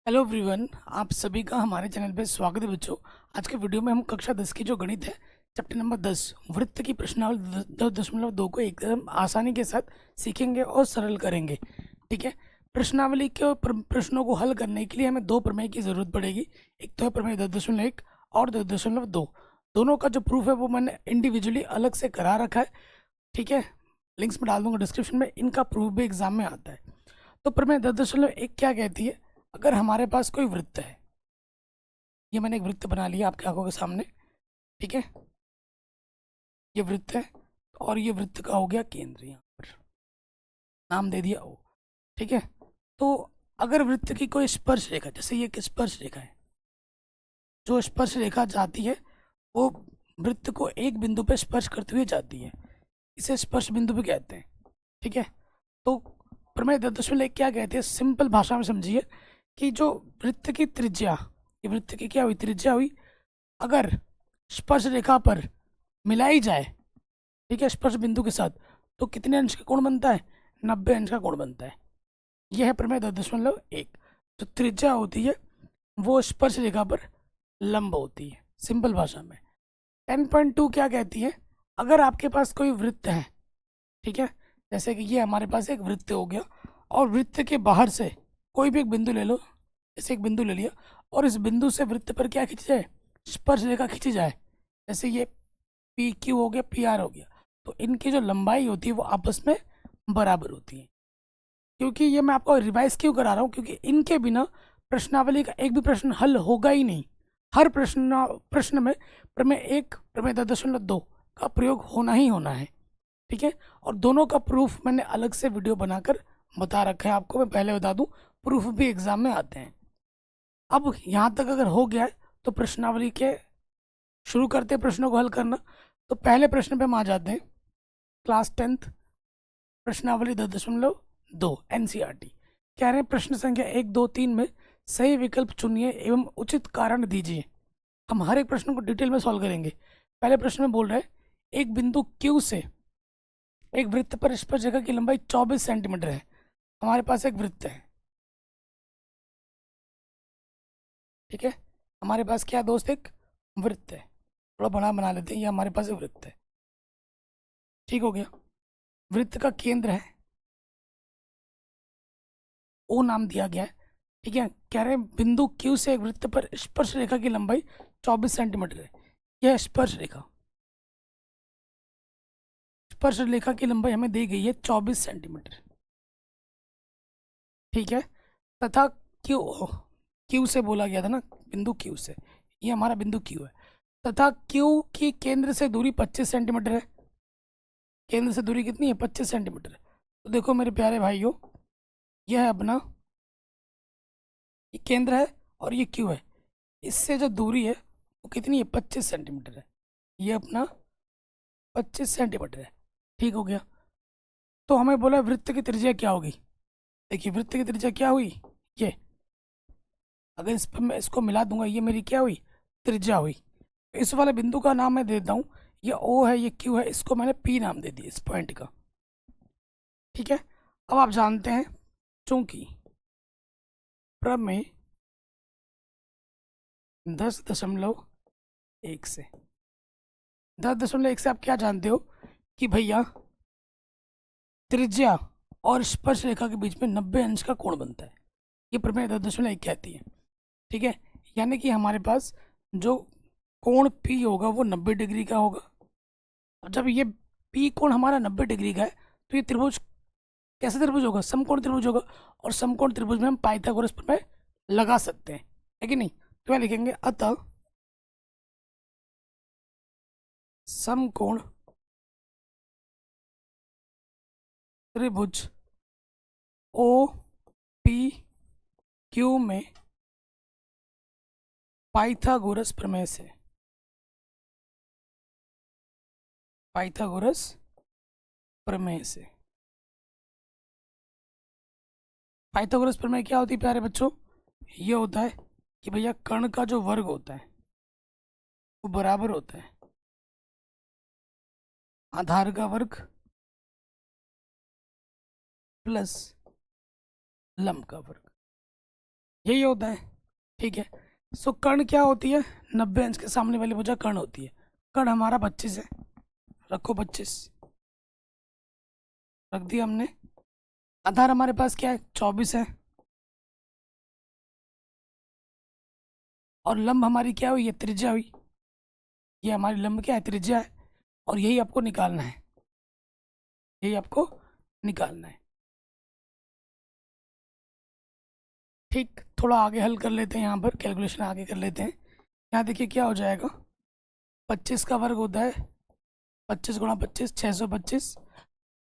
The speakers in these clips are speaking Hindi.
हेलो एवरीवन, आप सभी का हमारे चैनल पे स्वागत है बच्चों। आज के वीडियो में हम कक्षा 10 की जो गणित है, चैप्टर नंबर 10 वृत्त की प्रश्नावली 10.2 को एकदम आसानी के साथ सीखेंगे और सरल करेंगे। ठीक है। प्रश्नावली के प्रश्नों को हल करने के लिए हमें दो प्रमेय की जरूरत पड़ेगी। एक तो है प्रमेय 10.1 और 10.2। दोनों का जो प्रूफ है वो मैंने इंडिविजुअली अलग से करा रखा है। ठीक है, लिंक्स में डाल दूंगा डिस्क्रिप्शन में। इनका प्रूफ भी एग्जाम में आता है। तो प्रमेय 10.1 क्या कहती है? अगर हमारे पास कोई वृत्त है, ये मैंने एक वृत्त बना लिया आपके आंखों के सामने। ठीक है, ये वृत्त है और ये वृत्त का हो गया केंद्र, यहाँ पर नाम दे दिया ओ। ठीक है, तो अगर वृत्त की कोई स्पर्श रेखा, जैसे ये एक स्पर्श रेखा है, जो स्पर्श रेखा जाती है वो वृत्त को एक बिंदु पर स्पर्श करते हुए जाती है, इसे स्पर्श बिंदु भी कहते हैं। ठीक है, तो प्रमेय 10.1 क्या कहते हैं, सिंपल भाषा में समझिए कि जो वृत्त की त्रिज्या, ये वृत्त की क्या हुई, त्रिज्या हुई, अगर स्पर्श रेखा पर मिलाई जाए, ठीक है, स्पर्श बिंदु के साथ, तो कितने अंश का कोण बनता है? 90 अंश का कोण बनता है। यह है प्रमेय 10.1। जो त्रिज्या होती है वो स्पर्श रेखा पर लंब होती है, सिंपल भाषा में। 10.2 क्या कहती है? अगर आपके पास कोई वृत्त है, ठीक है, जैसे कि ये हमारे पास एक वृत्त हो गया, और वृत्त के बाहर से कोई भी एक बिंदु ले लो, जैसे एक बिंदु ले लिया, और इस बिंदु से वृत्त पर क्या खींची जाए? स्पर्श रेखा खींची जाए। जैसे ये पी क्यू हो गया, पी आर हो गया, तो इनकी जो लंबाई होती है वो आपस में बराबर होती है। क्योंकि ये मैं आपको रिवाइज क्यों करा रहा हूँ, क्योंकि इनके बिना प्रश्नावली का एक भी प्रश्न हल होगा ही नहीं। हर प्रश्न प्रश्न में प्रमेय 1 प्रमेय 10.2 का प्रयोग होना ही होना है। ठीक है, और दोनों का प्रूफ मैंने अलग से वीडियो बनाकर बता रखा है आपको। मैं पहले बता दूं, प्रूफ भी एग्जाम में आते हैं। अब यहाँ तक अगर हो गया है तो प्रश्नावली के शुरू करते हैं प्रश्नों को हल करना। तो पहले प्रश्न पे हम आ जाते हैं। क्लास 10th प्रश्नावली 10.2 एनसीईआरटी कह रहे हैं, प्रश्न संख्या 1, 2, 3 में सही विकल्प चुनिए एवं उचित कारण दीजिए। हम हर एक प्रश्न को डिटेल में सॉल्व करेंगे। पहले प्रश्न में बोल रहे हैं, एक बिंदु क्यू से एक वृत्त पर स्पर्श रेखा की लंबाई 24 सेंटीमीटर है। हमारे पास एक वृत्त है। ठीक है, हमारे पास क्या है दोस्त? एक वृत्त है। थोड़ा बड़ा बना लेते हैं, ये हमारे पास एक वृत्त है। ठीक हो गया। वृत्त का केंद्र है ओ, नाम दिया गया है। ठीक है, कह रहे हैं बिंदु क्यू से एक वृत्त पर स्पर्श रेखा की लंबाई 24 सेंटीमीटर है। यह स्पर्श रेखा, स्पर्श रेखा की लंबाई हमें दी गई है 24 सेंटीमीटर। ठीक है, तथा क्यू, क्यू से बोला गया था ना, बिंदु क्यू से, ये हमारा बिंदु क्यू है। तथा क्यू की केंद्र से दूरी 25 सेंटीमीटर है। केंद्र से दूरी कितनी है? 25 सेंटीमीटर। तो देखो मेरे प्यारे भाइयों, यह है अपना, ये केंद्र है और ये क्यू है। इससे जो दूरी है वो कितनी है? 25 सेंटीमीटर है। ये अपना 25 सेंटीमीटर है। ठीक हो गया। तो हमें बोला वृत्त की त्रिज्या क्या होगी। देखिए वृत्त की त्रिज्या क्या हुई, ये, अगर इस पर मैं इसको मिला दूंगा, ये मेरी क्या हुई? त्रिज्या हुई। इस वाले बिंदु का नाम मैं दे देता हूँ, ये ओ है, ये क्यू है, इसको मैंने पी नाम दे दिया इस पॉइंट का। ठीक है, अब आप जानते हैं, चूंकि प्रमेय 10.1 से 10.1 से आप क्या जानते हो कि भैया त्रिज्या और स्पर्श रेखा के बीच में 90 अंश का कोण बनता है। ये प्रमेय 10.1 कहती है। ठीक है, यानी कि हमारे पास जो कोण पी होगा वो 90 डिग्री का होगा। अब जब ये पी कोण हमारा 90 डिग्री का है, तो ये त्रिभुज कैसे त्रिभुज होगा? समकोण त्रिभुज होगा। और समकोण त्रिभुज में हम पाइथागोरस प्रमेय लगा सकते हैं, है कि नहीं? तो क्या लिखेंगे? अतः समकोण त्रिभुज ओ पी क्यू में पाइथागोरस प्रमेय से, पाइथागोरस प्रमेय से, पाइथागोरस प्रमेय क्या होती है प्यारे बच्चों? ये होता है कि भैया कर्ण का जो वर्ग होता है वो बराबर होता है आधार का वर्ग प्लस लंब का वर्ग। यही होता है। ठीक है। सो कर्ण क्या होती है? 90 अंश के सामने वाली भुजा कर्ण होती है। कर्ण हमारा 25 है, रखो 25, रख दिया हमने। आधार हमारे पास क्या है? 24 है। और लंब हमारी क्या हुई? ये त्रिज्या हुई। ये हमारी लंब क्या है? त्रिज्या है। और यही आपको निकालना है, यही आपको निकालना है। ठीक, थोड़ा आगे हल कर लेते हैं, यहाँ पर कैलकुलेशन आगे कर लेते हैं। यहाँ देखिए क्या हो जाएगा, 25 का वर्ग होता है 25 × 25 625,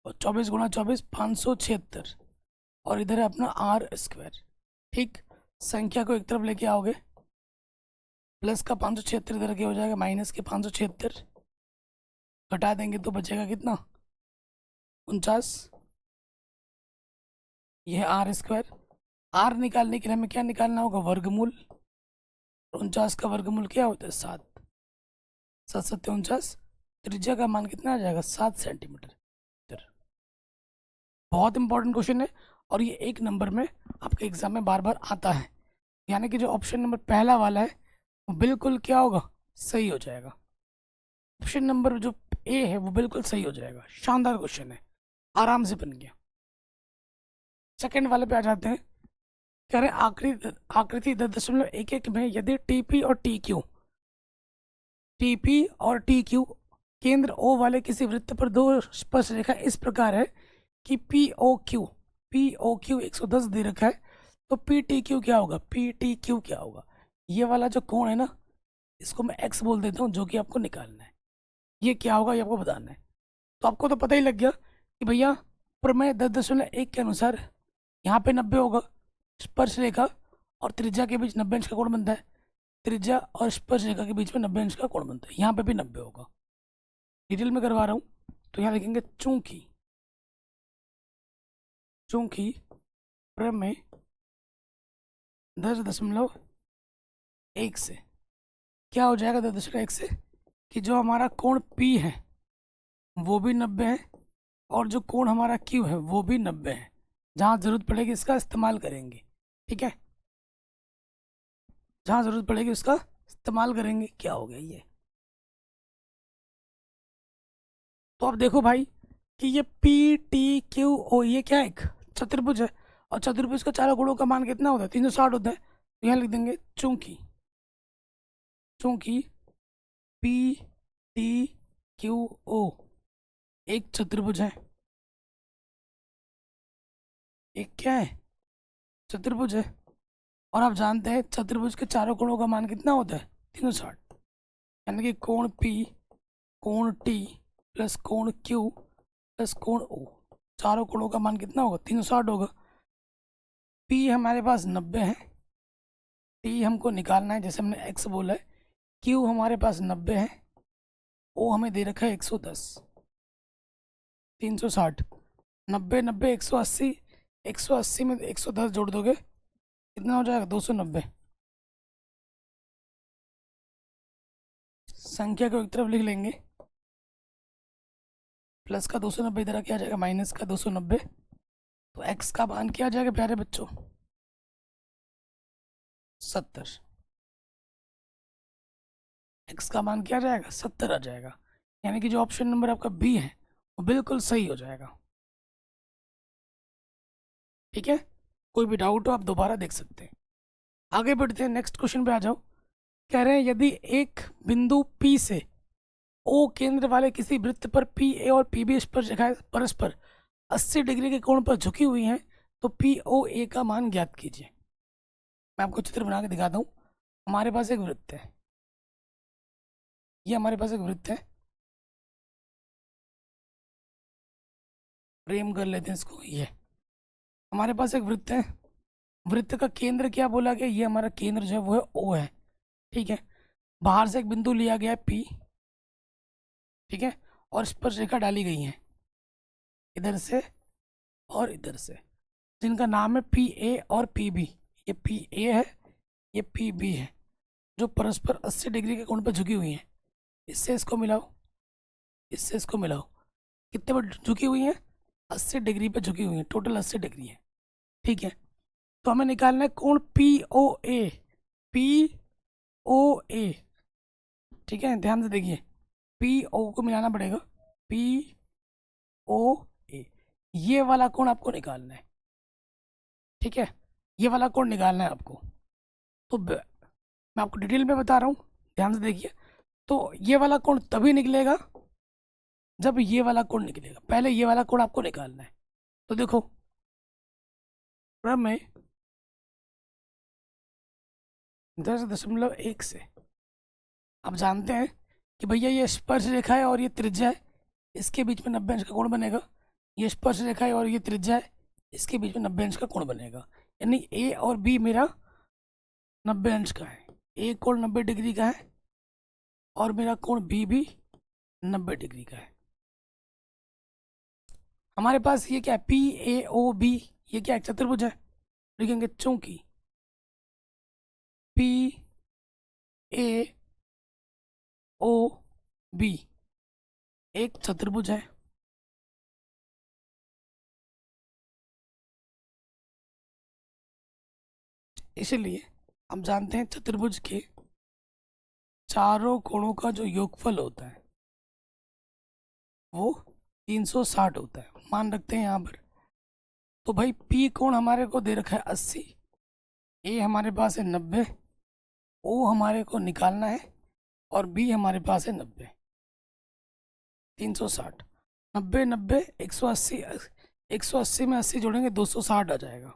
और 24 × 24 576, और इधर है अपना r²। ठीक, संख्या को एक तरफ लेके आओगे, प्लस का 576 इधर के हो जाएगा, माइनस के 576, घटा देंगे तो बचेगा कितना? 49। यह r²। r निकालने के लिए हमें क्या निकालना होगा? वर्गमूल। 49 का वर्गमूल क्या होता है? 7। 7 7 49। त्रिज्या का मान कितना आ जाएगा? 7 सेंटीमीटर। बहुत इंपॉर्टेंट क्वेश्चन है, और ये एक नंबर में आपके एग्जाम में बार बार आता है। यानी कि जो ऑप्शन नंबर पहला वाला है वो बिल्कुल क्या होगा? सही हो जाएगा। ऑप्शन नंबर जो ए है वो बिल्कुल सही हो जाएगा। शानदार क्वेश्चन है, आराम से बन गया। सेकंड वाले पे आ जाते हैं। कह रहे हैं आकृति 10.11 में यदि टीपी और टी क्यू केंद्र ओ वाले किसी वृत्त पर दो स्पर्श रेखा इस प्रकार है कि पी ओ क्यू 110 दे रखा है, तो पी टी क्यू क्या होगा? पी टी क्यू क्या होगा? ये वाला जो कोण है ना, इसको मैं एक्स बोल देता हूँ, जो कि आपको निकालना है। ये क्या होगा ये आपको बताना है। तो आपको तो पता ही लग गया कि भैया प्रमेय 10.1 के अनुसार यहाँ पे 90 होगा, स्पर्श रेखा और त्रिज्या के बीच 90 अंश का कोण बनता है, त्रिज्या और स्पर्श रेखा के बीच में 90 अंश का कोण बनता है, यहाँ पे भी 90 होगा। डिटेल में करवा रहा हूँ, तो यहाँ लिखेंगे चूंकि प्रमेय 10.1 से क्या हो जाएगा? 10.1 से कि जो हमारा कोण P है वो भी 90 है, और जो कोण हमारा Q है वो भी 90 है। जहाँ ज़रूरत पड़ेगी इसका इस्तेमाल करेंगे। ठीक है, जहाँ ज़रूरत पड़ेगी उसका इस्तेमाल करेंगे। क्या हो गया ये? तो अब देखो भाई कि ये PTQO ये क्या है? एक चतुर्भुज है, और चतुर्भुज का चारों कोणों का मान कितना होता है? 360 होता है। तो यहाँ लिख देंगे चूंकि PTQO एक चतुर्भुज है, एक क्या है? चतुर्भुज है। और आप जानते हैं चतुर्भुज के चारों कोणों का मान कितना होता है? 360। यानी कि कोण P, कोण T प्लस कोण Q प्लस कोण O, चारों कोणों का मान कितना होगा? 360 होगा। P हमारे पास 90 है, T हमको निकालना है जैसे हमने x बोला है, Q हमारे पास 90 है, O हमें दे रखा है 110। 360, 90 90 180, 180 में 110 जोड़ दोगे कितना हो जाएगा? 290। संख्या को एक तरफ लिख लेंगे, प्लस का 290 इधर क्या आ जाएगा? माइनस का 290। तो x का मान क्या आ जाएगा प्यारे बच्चों? 70। x का मान क्या आ जाएगा? 70 आ जाएगा। यानी कि जो ऑप्शन नंबर आपका बी है वो बिल्कुल सही हो जाएगा। ठीक है, कोई भी डाउट हो आप दोबारा देख सकते हैं। आगे बढ़ते हैं, नेक्स्ट क्वेश्चन पे आ जाओ। कह रहे हैं यदि एक बिंदु P से O केंद्र वाले किसी वृत्त पर PA और PB स्पर्श रेखाएं परस्पर 80 डिग्री के कोण पर झुकी हुई हैं, तो POA का मान ज्ञात कीजिए। मैं आपको चित्र बना के दिखाता हूँ। हमारे पास एक वृत्त है, ये हमारे पास एक वृत्त है, फ्रेम कर लेते हैं इसको। ये हमारे पास एक वृत्त है, वृत्त का केंद्र क्या बोला गया? ये हमारा केंद्र जो है वो है O है। ठीक है, बाहर से एक बिंदु लिया गया है P, ठीक है, और स्पर्श रेखा डाली गई है इधर से और इधर से, जिनका नाम है PA और PB। ये PA है, ये PB है, जो परस्पर 80 डिग्री के कोण पर झुकी हुई हैं। इससे इसको मिलाओ, इससे इसको मिलाओ, कितने पर झुकी हुई हैं? 80 डिग्री पे झुकी हुई हैं, टोटल 80 डिग्री है। ठीक है, तो हमें निकालना है कोण पी ओ ए, पी ओ ए, ठीक है, ध्यान से देखिए, पी ओ को मिलाना पड़ेगा, पी ओ ए, ये वाला कोण आपको निकालना है, ठीक है, ये वाला कोण निकालना है आपको। तो मैं आपको डिटेल में बता रहा हूँ, ध्यान से देखिए। तो ये वाला कोण तभी निकलेगा जब ये वाला कोण निकलेगा, पहले ये वाला कोण आपको निकालना है। तो देखो में 10.1 से आप जानते हैं कि भैया ये स्पर्श रेखा है और ये त्रिज्या है, इसके बीच में 90 अंश का कोण बनेगा। ये स्पर्श रेखा है और ये त्रिज्या है, इसके बीच में 90 अंश का कोण बनेगा। यानी ए और बी मेरा 90 अंश का है, ए कोण 90 डिग्री का है और मेरा कोण बी भी 90 डिग्री का है। हमारे पास ये क्या है, पी ए ओ बी, ये क्या है, चतुर्भुज है। लिखेंगे चूंकि पी ए ओ बी एक चतुर्भुज है, इसलिए हम जानते हैं चतुर्भुज के चारों कोणों का जो योगफल होता है वो 360 होता है, मान रखते हैं यहाँ पर। तो भाई पी कोण हमारे को दे रखा है 80, ए हमारे पास है 90, ओ हमारे को निकालना है और बी हमारे पास है 90, 360, 90 90 180, 180 में 80 जोड़ेंगे 260 आ जाएगा।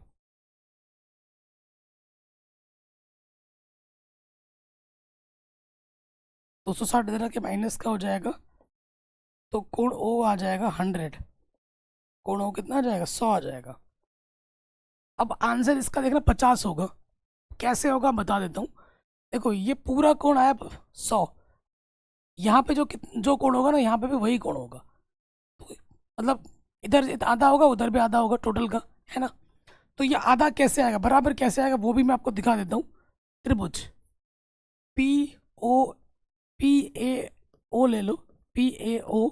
दो सौ साठ इधर के माइनस का हो जाएगा, तो कोण ओ आ जाएगा 100, कोण ओ कितना आ जाएगा, 100 आ जाएगा। अब आंसर इसका देखना 50 होगा, कैसे होगा बता देता हूँ। देखो ये पूरा कोण आया 100, यहाँ पे जो कोण होगा ना, यहाँ पे भी वही कोण होगा, तो मतलब इधर आधा होगा उधर भी आधा होगा टोटल का, है ना। तो ये आधा कैसे आएगा, बराबर कैसे आएगा, वो भी मैं आपको दिखा देता हूँ। त्रिभुज पी ओ, पी ए ओ ले लो, पी ए ओ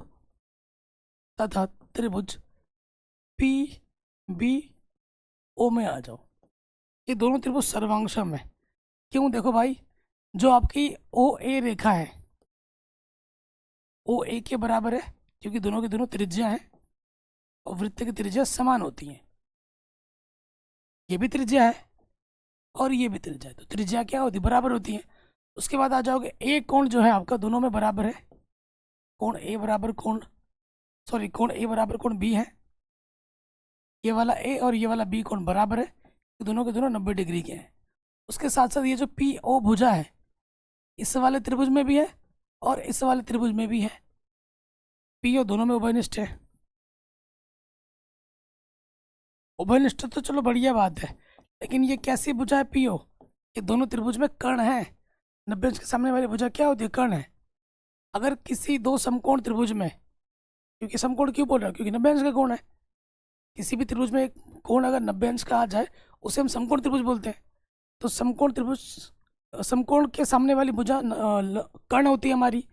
तथा त्रिभुज पी बी ओ में आ जाओ। ये दोनों त्रिभुज सर्वांगसम है। क्यों, देखो भाई, जो आपकी ओ ए रेखा है ओ ए के बराबर है, क्योंकि दोनों की दोनों त्रिज्या हैं और वृत्त की त्रिज्या समान होती हैं। ये भी त्रिज्या है और ये भी त्रिज्या है, तो त्रिज्या क्या होती है, बराबर होती है। उसके बाद आ जाओगे, एक कोण जो है आपका दोनों में बराबर है, कोण ए बराबर कोण, सॉरी, कोण ए बराबर कोण बी है। ये वाला ए और ये वाला बी कोण बराबर है, तो दोनों के दोनों 90 डिग्री के हैं। उसके साथ साथ ये जो पी ओ भुजा है, इस वाले त्रिभुज में भी है और इस वाले त्रिभुज में भी है, पी ओ दोनों में उभयनिष्ठ है। उभयनिष्ठ तो चलो बढ़िया बात है, लेकिन ये कैसी भुजा है पी ओ, ये दोनों त्रिभुज में कर्ण है। 90 अंश के सामने वाली भुजा क्या होती है, कर्ण है। अगर किसी दो समकोण त्रिभुज में, क्योंकि समकोण क्यों बोल रहा हूँ, क्योंकि 90 अंश का कोण है, किसी भी त्रिभुज में एक कोण अगर 90 अंश का आ जाए उसे हम समकोण त्रिभुज बोलते हैं। तो समकोण त्रिभुज, समकोण के सामने वाली भुजा कर्ण होती है हमारी,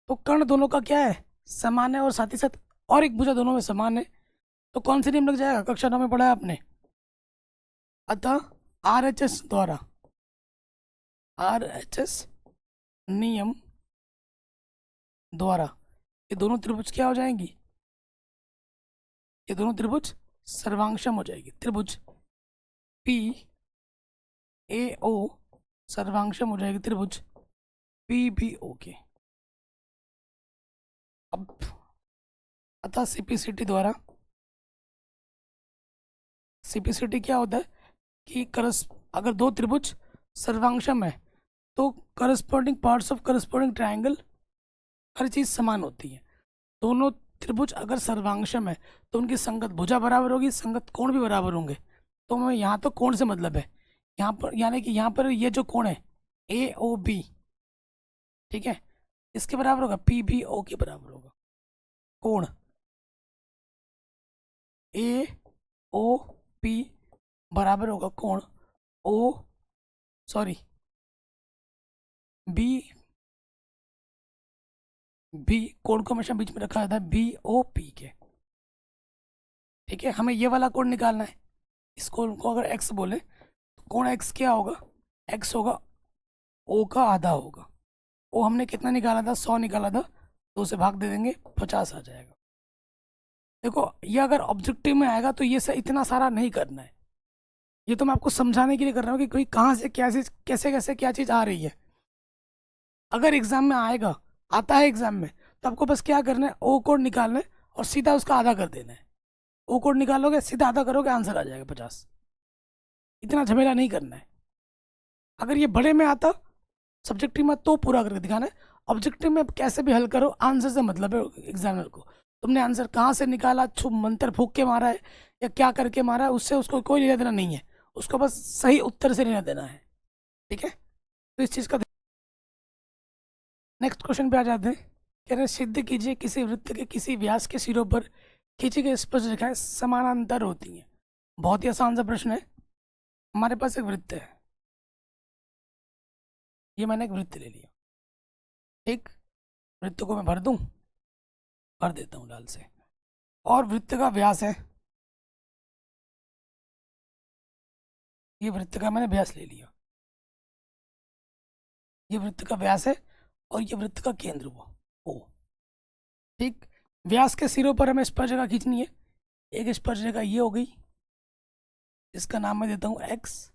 तो कर्ण दोनों का क्या है, समान है, और साथ ही साथ और एक भुजा दोनों में समान है। तो कौन सी नियम लग जाएगा, कक्षा 9 में पढ़ा है आपने। अतः RHS द्वारा, RHS नियम द्वारा ये दोनों त्रिभुज क्या हो जाएंगी, ये दोनों त्रिभुज सर्वांगसम हो जाएगी। त्रिभुज पी ए ओ सर्वांगसम हो जाएगी त्रिभुज पी बी ओ के। अब अतः CPCT द्वारा, CPCT क्या होता है कि अगर दो त्रिभुज सर्वांगसम है तो corresponding parts of corresponding triangle, हर चीज़ समान होती है। दोनों त्रिभुज अगर सर्वांगसम है तो उनकी संगत भुजा बराबर होगी, संगत कोण भी बराबर होंगे। तो मैं यहाँ तो कोण से मतलब है, यहाँ पर यानी कि यहाँ पर ये जो कोण है AOB, ठीक है, इसके बराबर होगा, PBO के बराबर होगा। कोण AOP बराबर होगा कोण B कोण को हमेशा बीच में रखा जाता है BOP के, ठीक है। हमें ये वाला कोण निकालना है, इस कोण को अगर X बोले कोण एक्स क्या होगा, एक्स होगा ओ का आधा होगा। ओ हमने कितना निकाला था, 100 निकाला था, तो उसे भाग दे देंगे, 50 आ जाएगा। देखो ये अगर ऑब्जेक्टिव में आएगा तो ये इतना सारा नहीं करना है, ये तो मैं आपको समझाने के लिए कर रहा हूँ कि कोई कहाँ से क्या चीज़, कैसे कैसे क्या चीज़ आ रही है। अगर एग्जाम में आएगा, आता है एग्जाम में, तो आपको बस क्या करना है, ओ कोड निकालना है और सीधा उसका आधा कर देना है। ओ कोड निकालोगे, सीधा आधा करोगे, आंसर आ जाएगा 50। इतना झमेला नहीं करना है। अगर ये बड़े में आता सब्जेक्टिव में तो पूरा करके दिखाना है, ऑब्जेक्टिव में कैसे भी हल करो, आंसर से मतलब है एग्जामिनर को। तुमने आंसर कहाँ से निकाला, छुप मंत्र फूक के मारा है या क्या करके मारा है, उससे उसको कोई लेना देना नहीं है, उसको बस सही उत्तर से लेना देना है। ठीक है, तो इस चीज़ का नेक्स्ट क्वेश्चन पे आ जाते हैं। कह रहे हैं, सिद्ध कीजिए किसी वृत्त के किसी व्यास के सिरों पर खींची गई स्पर्श रेखाएं समानांतर होती हैं। बहुत ही आसान सा प्रश्न है। हमारे पास एक वृत्त है, ये मैंने एक वृत्त ले लिया, ठीक, वृत्त को मैं भर दूं, भर देता हूँ लाल से, और वृत्त का व्यास है, ये वृत्त का मैंने व्यास ले लिया, ये वृत्त का व्यास है और ये वृत्त का केंद्र हुआ ओ। ठीक, व्यास के सिरों पर हमें स्पर्श रेखा खींचनी है। एक स्पर्श रेखा ये हो गई, इसका नाम मैं देता हूँ एक्स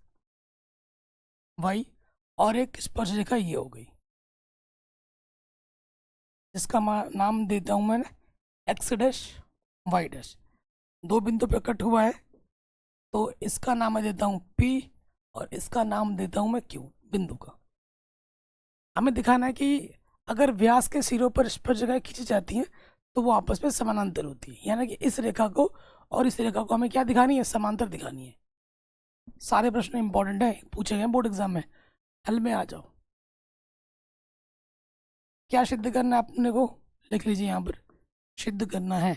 वाई, और एक स्पर्श रेखा ये हो गई, इसका नाम देता हूँ मैं एक्स डैश वाई डैश। दो बिंदु पे कट हुआ है, तो इसका नाम मैं देता हूँ पी और इसका नाम देता हूँ मैं क्यू, बिंदु का। हमें दिखाना है कि अगर व्यास के सिरों पर स्पर्श रेखाएं खींची जाती हैं तो वो आपस में समानांतर होती है, यानी कि इस रेखा को और इस रेखा को हमें क्या दिखानी है, समांतर दिखानी है। सारे प्रश्न इंपॉर्टेंट है, पूछे गए बोर्ड एग्जाम में। हल में आ जाओ, क्या सिद्ध करना है अपने को, लिख लीजिए यहाँ पर, सिद्ध करना है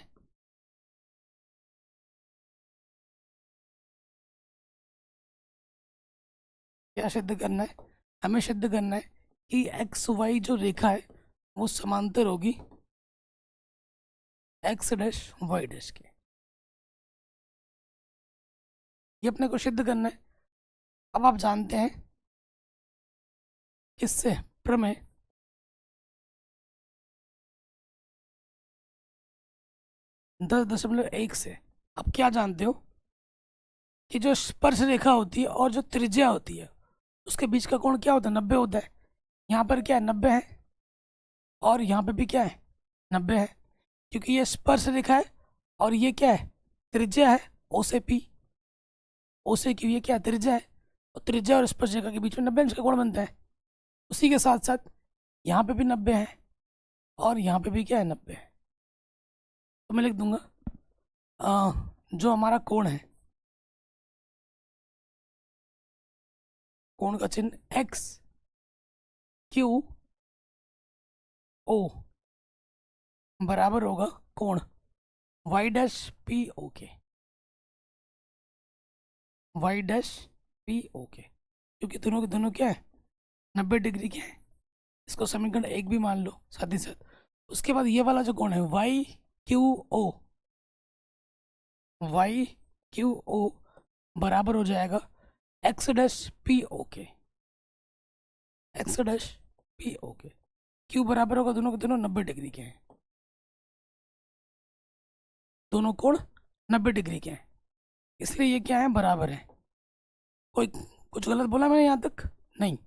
क्या सिद्ध करना है, हमें सिद्ध करना है कि एक्स वाई जो रेखा है वो समांतर होगी एक्स डैश वाई डैश के। ये अपने को सिद्ध करना है। अब आप जानते हैं किससे, प्रमेय, 10.1 से। अब क्या जानते हो कि जो स्पर्श रेखा होती है और जो त्रिज्या होती है उसके बीच का कोण क्या होता है, 90 होता है। यहाँ पर क्या है, 90 है, और यहाँ पे भी क्या है, 90 है, क्योंकि ये स्पर्श रेखा है और ये क्या है, त्रिज्या है, ओ से पी, ओ से क्यू, ये क्या है, त्रिज्या है, और त्रिज्या और स्पर्श रेखा के बीच में 90 अंश का कोण बनता है। उसी के साथ साथ यहाँ पे भी 90 है और यहाँ पे भी क्या है, 90 है। तो मैं लिख दूंगा जो हमारा कोण है, कोण का चिन्ह एक्स क्यू ओ बराबर होगा कोण वाई डैश पी ओ के, वाई डैश पी ओ के, क्योंकि दोनों के दोनों क्या है, 90 डिग्री के हैं। इसको समीकरण एक भी मान लो साथ ही साथ। उसके बाद ये वाला जो कोण है Y Q O, Y Q O बराबर हो जाएगा एक्स डैश पी ओ के, एक्स डैश पी ओ के। क्यू बराबर होगा, दोनों के दोनों 90 डिग्री के हैं, दोनों कोण 90 डिग्री के हैं, इसलिए ये क्या है, बराबर है। कोई कुछ गलत बोला मैंने यहाँ तक नहीं,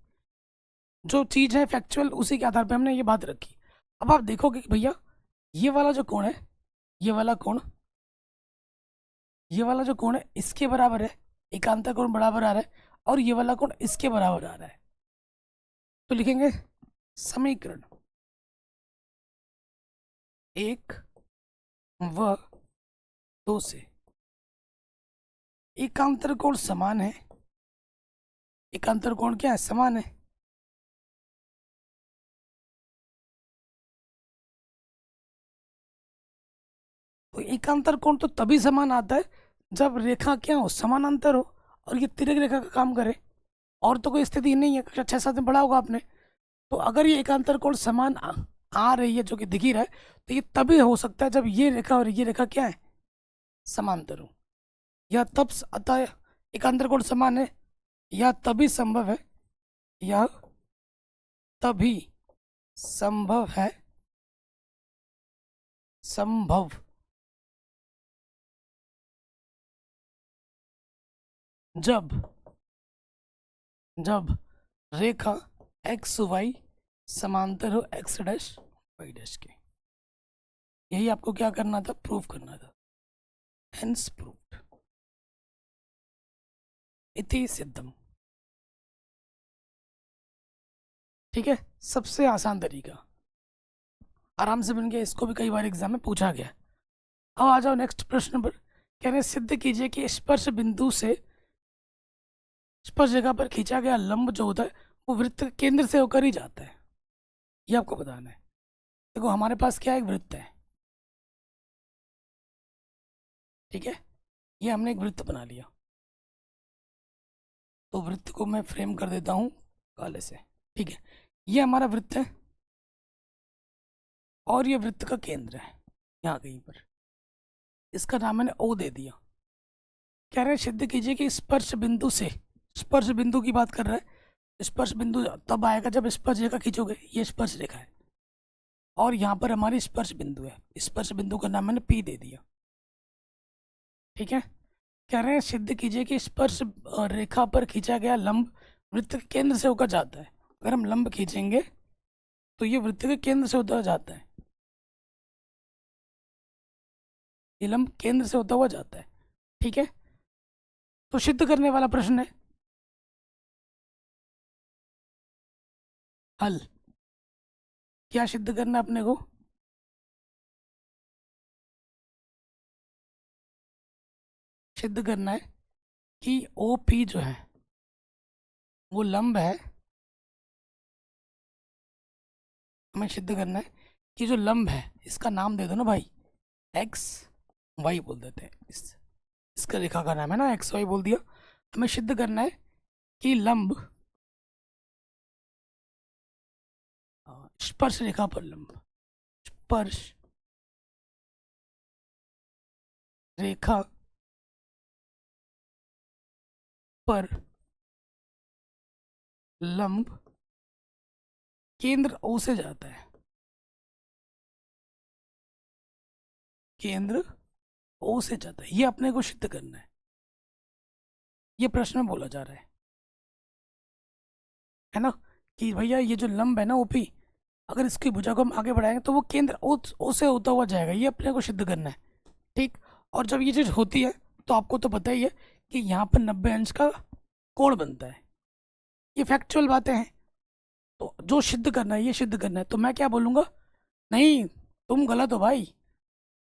जो चीज़ है फैक्चुअल उसी के आधार पे हमने ये बात रखी। अब आप देखोगे कि भैया ये वाला जो कोण है, ये वाला कोण, ये वाला जो कोण है इसके बराबर है, एकांतर कोण बराबर आ रहा है, और ये वाला कोण इसके बराबर आ रहा है। तो लिखेंगे समीकरण एक व दो से एकांतर कोण समान है, एकांतर कोण क्या है, समान है। तो एकांतर कोण तो तभी समान आता है जब रेखा क्या हो, समानांतर हो, और ये तिर्यक रेखा का काम करे। और तो कोई स्थिति नहीं है, कक्षा 6-7 में पढ़ा होगा आपने। तो अगर ये एकांतर कोण समान आ रही है, जो कि दिख ही रहा है, तो ये तभी हो सकता है जब ये रेखा और ये रेखा क्या है, समांतर हो। यह तब अतः एकांतर कोण समान है यह तभी संभव है, यह तभी संभव है, संभव जब जब रेखा एक्स वाई समांतर हो एक्स डैश वाई डैश के। यही आपको क्या करना था, प्रूफ करना था। हेंस प्रूव्ड इति सिद्धम। ठीक है, सबसे आसान तरीका, आराम से बन गया। इसको भी कई बार एग्जाम में पूछा गया। अब आ जाओ नेक्स्ट प्रश्न पर। कह रहे सिद्ध कीजिए कि स्पर्श बिंदु से स्पर्श रेखा पर खींचा गया लंब जो होता है वो वृत्त के केंद्र से होकर ही जाता है। ये आपको बताना है। देखो हमारे पास क्या एक वृत्त है, ठीक है, ये हमने एक वृत्त बना लिया। तो वृत्त को मैं फ्रेम कर देता हूँ काले से। ठीक है, ये हमारा वृत्त है और ये वृत्त का केंद्र है यहाँ कहीं पर। इसका नाम मैंने ओ दे दिया। कह रहे हैं सिद्ध कीजिए कि स्पर्श बिंदु से, स्पर्श बिंदु की बात कर रहा है, स्पर्श बिंदु तब आएगा जब स्पर्श रेखा खींचोगे। ये स्पर्श रेखा है और यहाँ पर हमारी स्पर्श बिंदु है। स्पर्श बिंदु का नाम मैंने पी दे दिया। ठीक है, कह रहे हैं सिद्ध कीजिए कि स्पर्श रेखा पर खींचा गया लंब वृत्त के केंद्र से होकर जाता है। अगर हम लंब खींचेंगे तो ये वृत्त के केंद्र से होता जाता है, ये लंब केंद्र से होता हुआ जाता है। ठीक है, तो सिद्ध करने वाला प्रश्न है। हल क्या सिद्ध करना है अपने को, सिद्ध करना है कि ओ पी जो है वो लंब है। हमें सिद्ध करना है कि जो लंब है इसका नाम दे दो ना भाई, एक्स वाई बोल देते हैं। इसका रेखा का नाम है ना एक्स वाई बोल दिया। हमें सिद्ध करना है कि लंब स्पर्श रेखा पर लंब, स्पर्श रेखा पर लंब केंद्र ओ से जाता है, केंद्र ओ से जाता है। ये अपने को सिद्ध करना है। ये प्रश्न में बोला जा रहा है ना, कि भैया ये जो लंब है ना ओपी, अगर इसकी भुजा को हम आगे बढ़ाएंगे तो वो केंद्र ओ से होता हुआ जाएगा। ये अपने को सिद्ध करना है। ठीक, और जब ये चीज़ होती है तो आपको तो पता ही है कि यहाँ पर 90 अंश का कोण बनता है। ये फैक्चुअल बातें हैं। तो जो सिद्ध करना है ये सिद्ध करना है। तो मैं क्या बोलूँगा, नहीं तुम गलत हो भाई,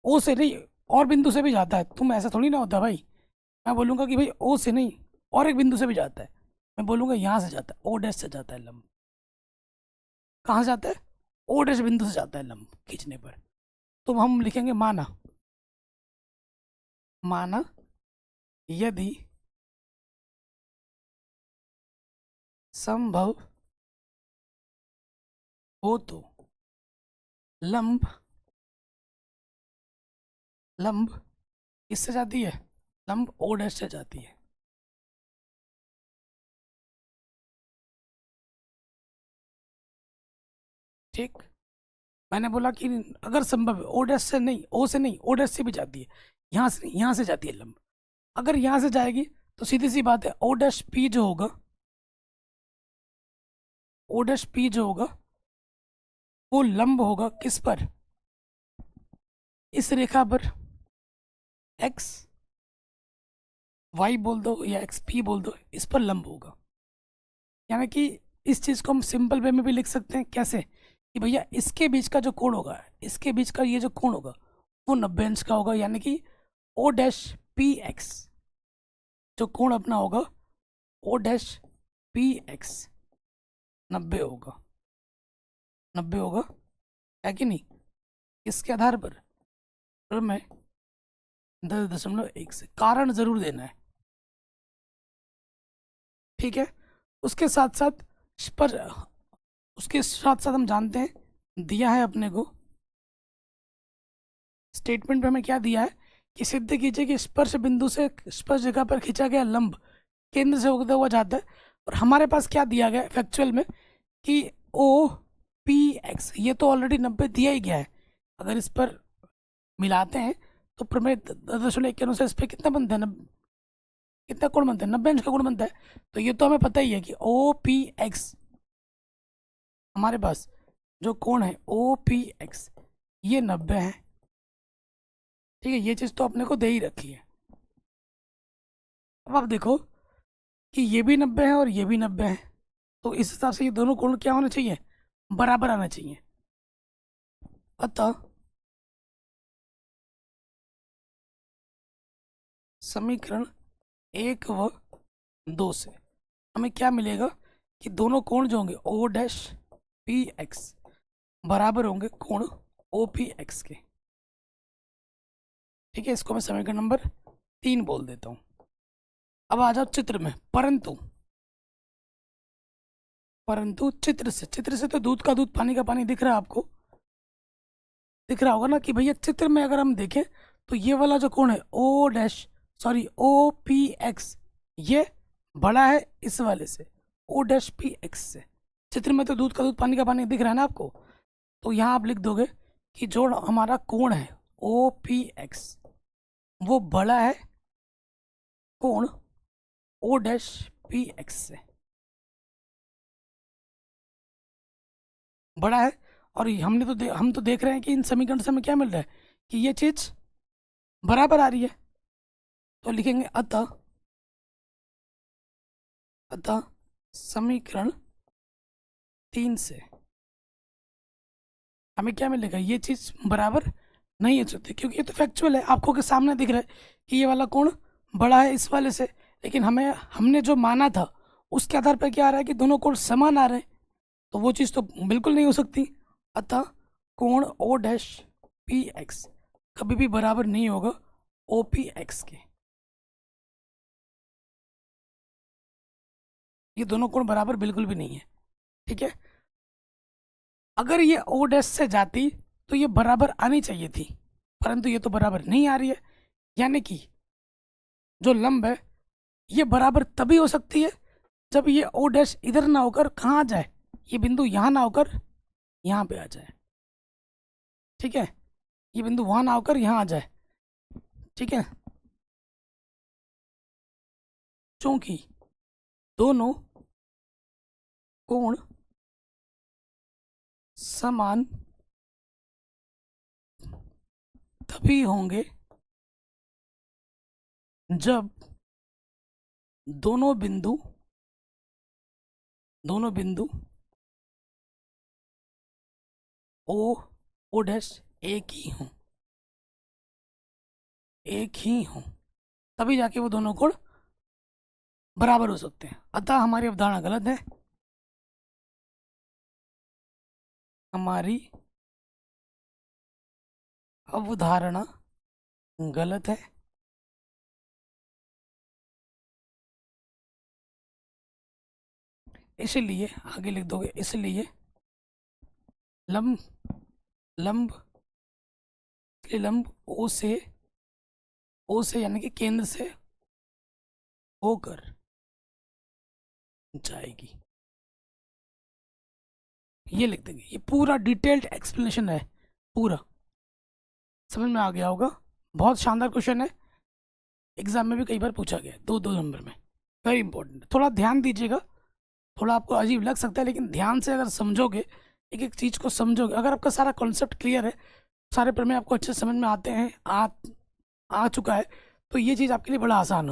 ओ से नहीं और बिंदु से भी जाता है। तुम ऐसा थोड़ी ना होता भाई। मैं बोलूँगा कि भाई ओ से नहीं और एक बिंदु से भी जाता है। मैं बोलूँगा यहाँ से जाता है, ओ डैश से जाता है लंब। कहाँ से जाता है, ओ डैश बिंदु से जाता है लंब खींचने पर। तो हम लिखेंगे माना, माना यदि संभव हो तो लंब, लंब किससे जाती है, लंब ओ डैश से जाती है। ठीक, मैंने बोला कि अगर संभव है, ओ डैश से नहीं, ओ से नहीं, ओ डैश से भी जाती है। यहाँ से नहीं, यहाँ से जाती है लंब। अगर यहाँ से जाएगी तो सीधी सी बात है, ओ डैश पी जो होगा, ओ डैश पी जो होगा वो लंब होगा किस पर, इस रेखा पर। एक्स वाई बोल दो या एक्स पी बोल दो, इस पर लंब होगा। यानी कि इस चीज़ को हम सिंपल वे में भी लिख सकते हैं। कैसे, कि भैया इसके बीच का जो कोण होगा, इसके बीच का ये जो कोण होगा वो 90 अंश का होगा। यानी कि ओ डैश पी एक्स जो कोण अपना होगा, ओ डैश पी एक्स 90 होगा, 90 होगा, है कि नहीं। इसके आधार पर मैं 10.1 से कारण जरूर देना है। ठीक है, उसके साथ साथ पर उसके साथ साथ हम जानते हैं दिया है अपने को स्टेटमेंट में हमें क्या दिया है कि सिद्ध कीजिए कि स्पर्श बिंदु से स्पर्श रेखा पर खींचा गया लंब केंद्र से होता हुआ जाता है। और हमारे पास क्या दिया गया है फैक्चुअल में कि ओ पी एक्स, ये तो ऑलरेडी 90 दिया ही गया है। अगर इस पर मिलाते हैं तो प्रमेय 10.1 के अनुसार इस पर कितना बनता है, कितना कोण बनता है, 90 अंश का कोण बनता है। तो ये तो हमें पता ही है कि ओ पी एक्स, हमारे पास जो कोण है ओ पी एक्स ये 90 है। ठीक है, ये चीज़ तो अपने को दे ही रखी है। अब आप देखो कि ये भी 90 है और ये भी 90 है, तो इस हिसाब से ये दोनों कोण क्या होना चाहिए, बराबर आना चाहिए। अतः समीकरण 1 व 2 से हमें क्या मिलेगा कि दोनों कोण जो होंगे ओ डैश पी एक्स बराबर होंगे कोण ओ पी एक्स के। ठीक है, इसको मैं समीकरण नंबर 3 बोल देता हूँ। अब आ जाओ चित्र में। परंतु चित्र से तो दूध का दूध पानी का पानी दिख रहा है आपको, दिख रहा होगा ना कि भैया चित्र में अगर हम देखें तो ये वाला जो कोण है ओ पी एक्स ये बड़ा है इस वाले से, ओ डैश पी एक्स से। चित्र में तो दूध का दूध पानी का पानी दिख रहा है ना आपको, तो यहाँ आप लिख दोगे कि जो हमारा कोण है ओ पी एक्स वो बड़ा है कोण ओ डैश पी एक्स से, बड़ा है। और हम तो देख रहे हैं कि इन समीकरण से हमें क्या मिल रहा है कि ये चीज बराबर आ रही है। तो लिखेंगे अतः समीकरण 3 से हमें क्या मिलेगा, ये चीज बराबर नहीं हो सकती, क्योंकि ये तो फैक्चुअल है, आंखों के सामने दिख रहा है कि ये वाला कोण बड़ा है इस वाले से। लेकिन हमने जो माना था उसके आधार पर क्या आ रहा है कि दोनों कोण समान आ रहे हैं, तो वो चीज़ तो बिल्कुल नहीं हो सकती। अतः कोण ओ डैश पी एक्स कभी भी बराबर नहीं होगा ओ पी एक्स के। ये दोनों कोण बराबर बिल्कुल भी नहीं है। ठीक है, अगर ये ओ डैश से जाती तो ये बराबर आनी चाहिए थी, परंतु ये तो बराबर नहीं आ रही है। यानी कि जो लंब है ये बराबर तभी हो सकती है जब ये ओ डैश इधर ना होकर कहाँ आ जाए, ये बिंदु यहाँ ना होकर यहाँ पे आ जाए। ठीक है, ये बिंदु वहां ना होकर यहाँ आ जाए। ठीक है, क्योंकि दोनों कोण समान तभी होंगे जब दोनों बिंदु ओ डैश एक ही हों, तभी जाके वो दोनों कोण बराबर हो सकते हैं। अतः हमारी अवधारणा गलत है, हमारी अवधारणा गलत है। इसलिए आगे लिख दोगे, इसलिए लंब लंब लंब ओ से यानी कि केंद्र से होकर जाएगी। ये लिख देंगे, ये पूरा डिटेल्ड एक्सप्लेनेशन है, पूरा समझ में आ गया होगा। बहुत शानदार क्वेश्चन है, एग्जाम में भी कई बार पूछा गया है, 2-2 नंबर में, वेरी इंपॉर्टेंट। थोड़ा ध्यान दीजिएगा, थोड़ा आपको अजीब लग सकता है लेकिन ध्यान से अगर समझोगे, एक एक चीज़ को समझोगे, अगर आपका सारा कॉन्सेप्ट क्लियर है, सारे प्रमेय आपको अच्छे समझ में आते हैं, आ चुका है, तो ये चीज़ आपके लिए बड़ा आसान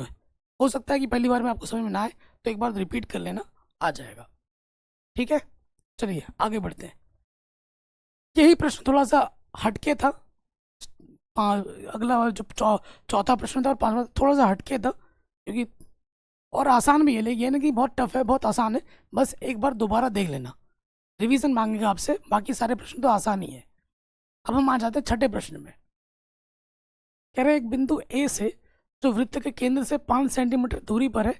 हो सकता है कि पहली बार में आपको समझ में ना आए, तो एक बार रिपीट कर लेना, आ जाएगा। ठीक है, चलिए आगे बढ़ते हैं। यही प्रश्न थोड़ा सा हटके था, अगला जो चौथा प्रश्न था और पांचवा थोड़ा सा हटके था, क्योंकि और आसान भी है, लेकिन ये ना कि बहुत टफ है, बहुत आसान है, बस एक बार दोबारा देख लेना, रिवीजन मांगेगा आपसे, बाकी सारे प्रश्न तो आसान ही है। अब हम आ जाते हैं छठे प्रश्न में। कह रहे एक बिंदु ए से जो वृत्त के केंद्र से 5 सेंटीमीटर दूरी पर है,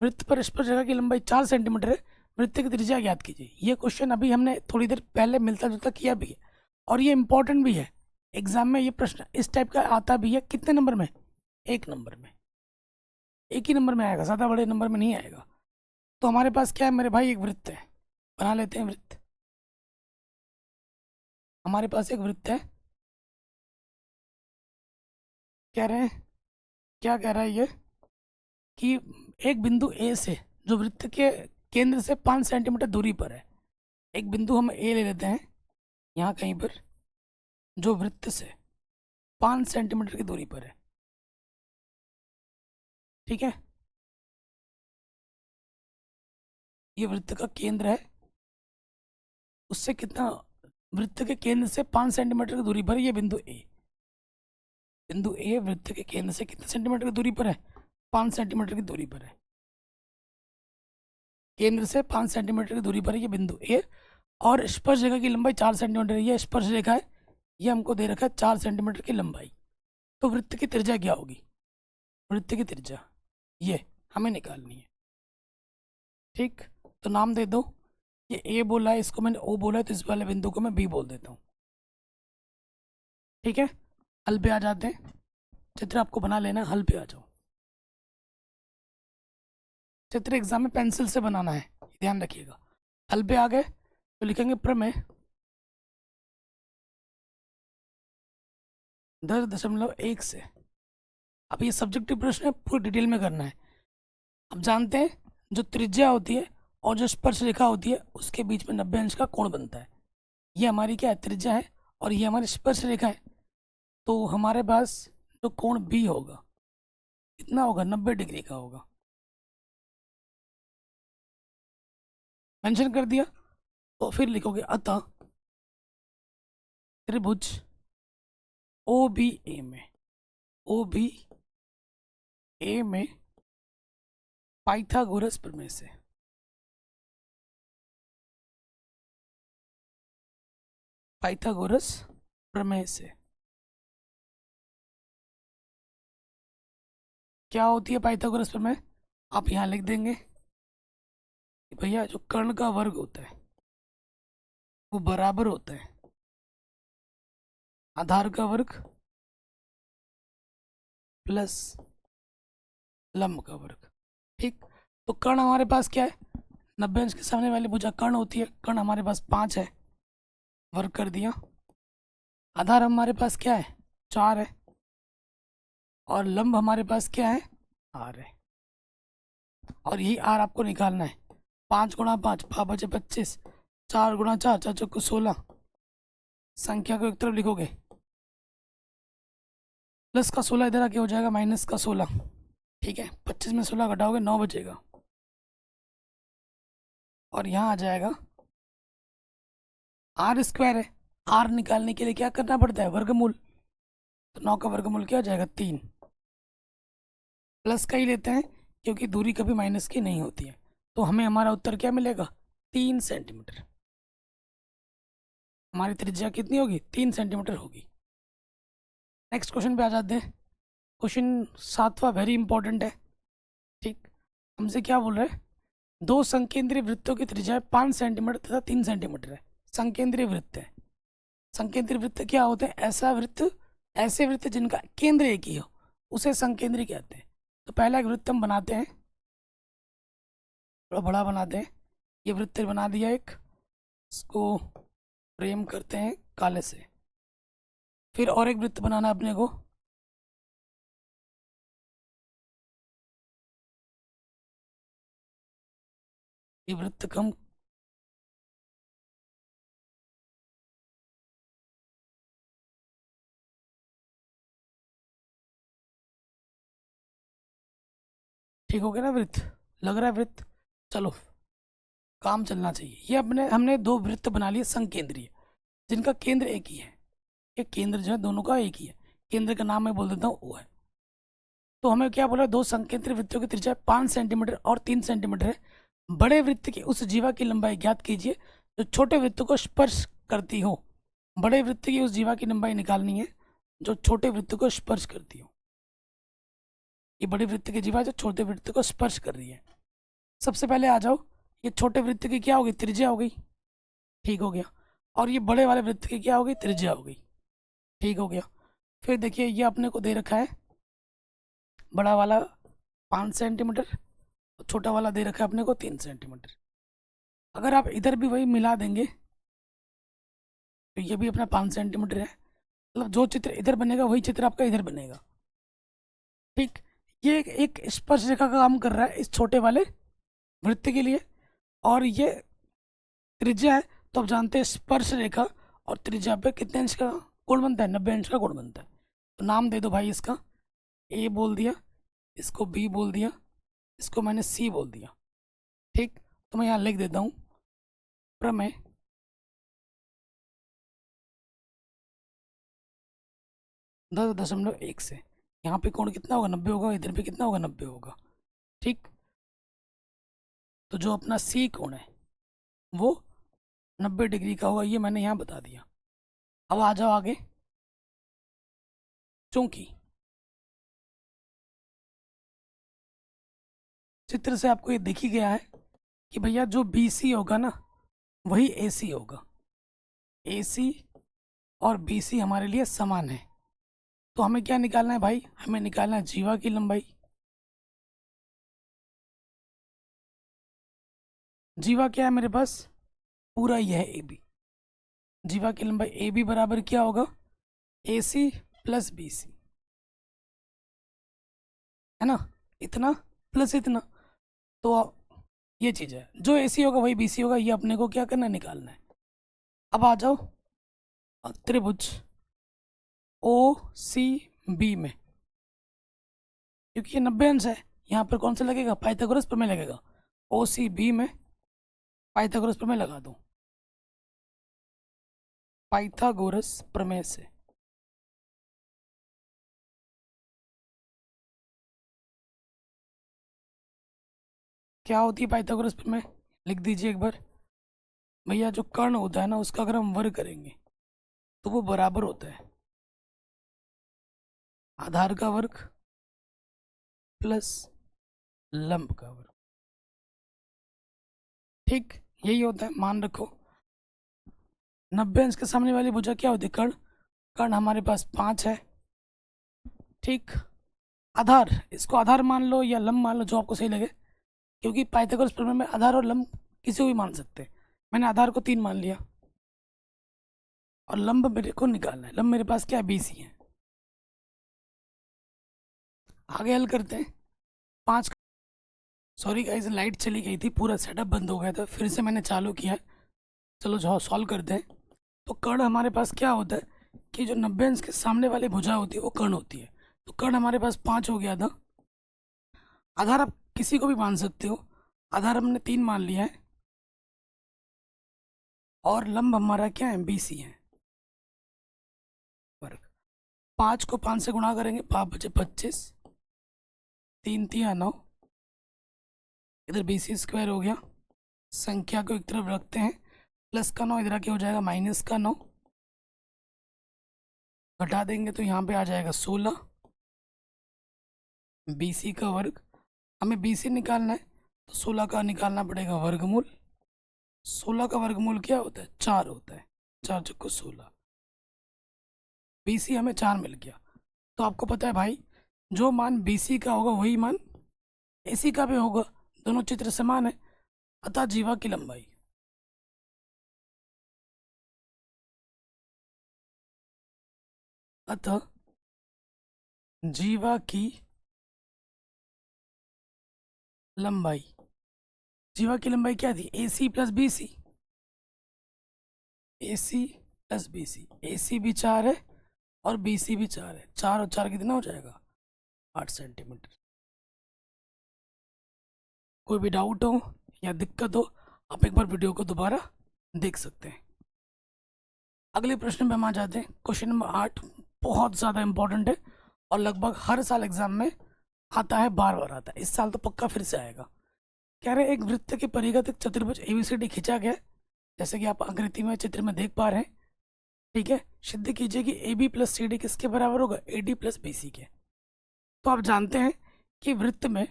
वृत्त पर स्पर्श रेखा की लंबाई 4 सेंटीमीटर है, वृत्त की त्रिज्या ज्ञात कीजिए। ये क्वेश्चन अभी हमने थोड़ी देर पहले मिलता जुलता किया भी है, और ये इंपॉर्टेंट भी है, एग्जाम में ये प्रश्न इस टाइप का आता भी है। कितने नंबर में, 1 नंबर में। एक ही नंबर में आएगा, ज़्यादा बड़े नंबर में नहीं आएगा। तो हमारे पास क्या है मेरे भाई, एक वृत्त है, बना लेते हैं वृत्त। हमारे पास एक वृत्त है, कह रहे हैं, क्या कह रहा है ये, कि एक बिंदु ए से जो वृत्त के केंद्र से 5 सेंटीमीटर दूरी पर है, एक बिंदु हम ए ले लेते हैं यहाँ कहीं पर, जो वृत्त से 5 सेंटीमीटर की दूरी पर है, ठीक है। ये वृत्त का केंद्र है, उससे कितना, वृत्त के केंद्र से 5 सेंटीमीटर की दूरी पर है ये बिंदु ए। बिंदु ए वृत्त के केंद्र से कितने सेंटीमीटर की दूरी पर है, 5 सेंटीमीटर की दूरी पर है। केंद्र से 5 सेंटीमीटर की दूरी पर है ये बिंदु ए, और स्पर्श रेखा की लंबाई 4 सेंटीमीटर है। ये स्पर्श रेखा है, ये हमको दे रखा है 4 सेंटीमीटर की लंबाई। तो वृत्त की त्रिज्या क्या होगी, वृत्त की त्रिज्या ये हमें निकालनी है, ठीक। तो नाम दे दो, ये ए बोला है, इसको मैंने ओ बोला है, तो इस वाले बिंदु को मैं बी बोल देता हूँ, ठीक है। हल पे आ जाते हैं, चित्र आपको बना लेना है, हल पे आ जाओ। चित्र एग्जाम में पेंसिल से बनाना है, ध्यान रखिएगा। हल पे आ गए तो लिखेंगे प्रमेय 10.1 से। अब ये सब्जेक्टिव प्रश्न है, पूरी डिटेल में करना है। अब जानते हैं जो त्रिज्या होती है और जो स्पर्श रेखा होती है उसके बीच में 90 अंश का कोण बनता है। ये हमारी क्या है, त्रिज्या है, और ये हमारी स्पर्श रेखा है। तो हमारे पास जो कोण बी होगा कितना होगा, 90 डिग्री का होगा। मेंशन कर दिया, तो फिर लिखोगे अतः त्रिभुज ओ बी ए में, ओ बी ए में पाइथागोरस प्रमेय से, पाइथागोरस प्रमेय से क्या होती है पाइथागोरस प्रमेय, आप यहाँ लिख देंगे कि भैया जो कर्ण का वर्ग होता है वो बराबर होता है आधार का वर्ग प्लस लंब का वर्ग, ठीक। तो कर्ण हमारे पास क्या है, 90 अंश के सामने वाली भुजा कर्ण होती है, कर्ण हमारे पास 5 है, वर्ग कर दिया। आधार हमारे पास क्या है, 4 है, और लंब हमारे पास क्या है, आर है। और यही आर आपको निकालना है, 5 × 5 5 बचे 25, 4 × 4 4 चौको 16। संख्या को एक तरफ लिखोगे, प्लस का 16 इधर आके हो जाएगा माइनस का 16, ठीक है। 25 में 16 घटाओगे 9 बचेगा, और यहाँ आ जाएगा आर स्क्वायर है। आर निकालने के लिए क्या करना पड़ता है, वर्गमूल। तो 9 का वर्गमूल क्या हो जाएगा, 3। प्लस का ही लेते हैं क्योंकि दूरी कभी माइनस की नहीं होती है। तो हमें हमारा उत्तर क्या मिलेगा, 3 सेंटीमीटर। हमारी त्रिज्या कितनी होगी, 3 सेंटीमीटर होगी। नेक्स्ट क्वेश्चन पे आ जाते हैं। क्वेश्चन 7वां वेरी इंपॉर्टेंट है, ठीक। हमसे क्या बोल रहे हैं, दो संकेंद्रीय वृत्तों की त्रिज्या 5 सेंटीमीटर तथा 3 सेंटीमीटर है। संकेंद्रीय वृत्त है। संकेंद्रीय वृत्त क्या होते हैं, ऐसा वृत्त, ऐसे वृत्त जिनका केंद्र एक ही हो उसे संकेंद्रीय कहते हैं। तो पहला एक वृत्त हम बनाते हैं, थोड़ा बड़ा बनाते हैं। ये वृत्त बना दिया एक, इसको फ्रेम करते हैं काले से। फिर और एक वृत्त बनाना अपने को, ये वृत्त कम, ठीक हो गया ना वृत्त, लग रहा है वृत्त। चलो काम चलना चाहिए। ये अपने हमने दो वृत्त बना लिए संकेंद्रीय, जिनका केंद्र एक ही है। ये केंद्र जो है दोनों का एक ही है, केंद्र का नाम मैं बोल देता हूँ ओ है। तो हमें क्या बोला, दो संकेंद्रीय वृत्तों की त्रिज्या 5 सेंटीमीटर और 3 सेंटीमीटर है। बड़े वृत्त की उस जीवा की लंबाई ज्ञात कीजिए जो छोटे वृत्त को स्पर्श करती हो। बड़े वृत्त की उस जीवा की लंबाई निकालनी है जो छोटे वृत्त को स्पर्श करती हो। ये बड़े वृत्त की जीवा जो छोटे वृत्त को स्पर्श कर रही है। सबसे पहले आ जाओ, ये छोटे वृत्त की क्या होगी, त्रिज्या हो गई, ठीक हो गया। और ये बड़े वाले वृत्त की क्या हो गई, त्रिज्या हो गई, ठीक हो गया। फिर देखिए ये अपने को दे रखा है बड़ा वाला 5 सेंटीमीटर, छोटा वाला दे रखा है अपने को 3 सेंटीमीटर। अगर आप इधर भी वही मिला देंगे तो ये भी अपना 5 सेंटीमीटर है, मतलब जो चित्र इधर बनेगा वही चित्र आपका इधर बनेगा। ठीक, ये एक स्पर्श रेखा का काम कर रहा है इस छोटे वाले वृत्त के लिए, और ये त्रिज्या है। तो आप जानते हैं स्पर्श रेखा और त्रिज्या पे कितने अंश का कोण बनता है, 90 अंश का कोण बनता है। तो नाम दे दो भाई, इसका ए बोल दिया, इसको बी बोल दिया, इसको मैंने सी बोल दिया। ठीक, तो मैं यहाँ लिख देता हूँ प्रमेय 10.1 से। यहाँ पे कोण कितना होगा, 90 होगा, इधर भी कितना होगा, 90 होगा। ठीक, तो जो अपना सी कोण है वो 90 डिग्री का होगा, ये मैंने यहाँ बता दिया। अब आ जाओ आगे। चूंकि चित्र से आपको ये दिख ही गया है कि भैया जो बी सी होगा ना वही ए सी होगा, ए सी और बी सी हमारे लिए समान है। तो हमें क्या निकालना है भाई, हमें निकालना है जीवा की लंबाई। जीवा क्या है मेरे पास, पूरा यह ए बी। जीवा की लंबाई ए बी बराबर क्या होगा, ए सी प्लस बी सी, है ना, इतना प्लस इतना। तो ये चीज़ है, जो ए सी होगा वही बी सी होगा, ये अपने को क्या करना है, निकालना है। अब आ जाओ त्रिभुज ओ सी बी में, क्योंकि ये 90 अंश है, यहाँ पर कौन सा लगेगा, पाइथागोरस प्रमेय लगेगा। ओ सी बी में पाइथागोरस प्रमेय लगा दो, पाइथागोरस प्रमेय से क्या होती है पाइथागोरस प्रमेय, लिख दीजिए एक बार। भैया जो कर्ण होता है ना उसका अगर हम वर्ग करेंगे तो वो बराबर होता है आधार का वर्ग प्लस लंब का वर्ग। ठीक, यही होता है, मान रखो 90 अंश के सामने वाली भुजा क्या होती है, कर्ण। कर्ण हमारे पास 5 है। ठीक, आधार, इसको आधार मान लो या लंब मान लो, जो आपको सही लगे, क्योंकि पाइथागोरस प्रमेय में आधार और लंब किसी को भी मान सकते हैं। मैंने आधार को 3 मान लिया और लंब मेरे को निकालना है। लंब मेरे पास क्या है, बी सी है। आगे हल करते हैं। 5, सॉरी गाइस लाइट चली गई थी, पूरा सेटअप बंद हो गया था, फिर से मैंने चालू किया है। चलो जो सॉल्व करते हैं। तो कर्ण हमारे पास क्या होता है कि जो 90 अंश के सामने वाली भुजा होती है वो कर्ण होती है। तो कर्ण हमारे पास 5 हो गया था। आधार आप किसी को भी मान सकते हो, आधार हमने 3 मान लिया है, और लंब हमारा क्या है, बी सी है वर्ग। 5 को 5 से गुणा करेंगे, 5 बचे 25, 3 3 9, इधर बी सी स्क्वायर हो गया। संख्या को एक तरफ रखते हैं, प्लस का 9 इधर आके हो जाएगा माइनस का 9, घटा देंगे तो यहाँ पे आ जाएगा 16 बी सी का वर्ग। हमें बी सी निकालना है तो 16 का निकालना पड़ेगा वर्गमूल। 16 का वर्गमूल क्या होता है, 4 होता है, 4 चौको 16। बी सी हमें 4 मिल गया। तो आपको पता है भाई, जो मान बी सी का होगा वही मान ए सी का भी होगा, दोनों चित्र समान है। अतः जीवा की लंबाई अतः जीवा की लंबाई, जीवा की लंबाई क्या थी, ए सी प्लस बी सी, ए सी प्लस बी सी। ए सी भी 4 है और बी सी भी 4 है, 4 और 4 कितना हो जाएगा, 8 सेंटीमीटर। कोई भी डाउट हो या दिक्कत हो, आप एक बार वीडियो को दोबारा देख सकते हैं। अगले प्रश्न पे हम आ जाते हैं। क्वेश्चन नंबर 8 बहुत ज़्यादा इंपॉर्टेंट है और लगभग हर साल एग्जाम में आता है, बार बार आता है, इस साल तो पक्का फिर से आएगा। कह रहे एक वृत्त के परिघात एक चतुर्भुज एबीसीडी खींचा गया, जैसे कि आप आकृति में चित्र में देख पा रहे हैं। ठीक है, सिद्ध कीजिए कि A B plus C D किसके बराबर होगा, A D plus B C के। तो आप जानते हैं कि वृत्त में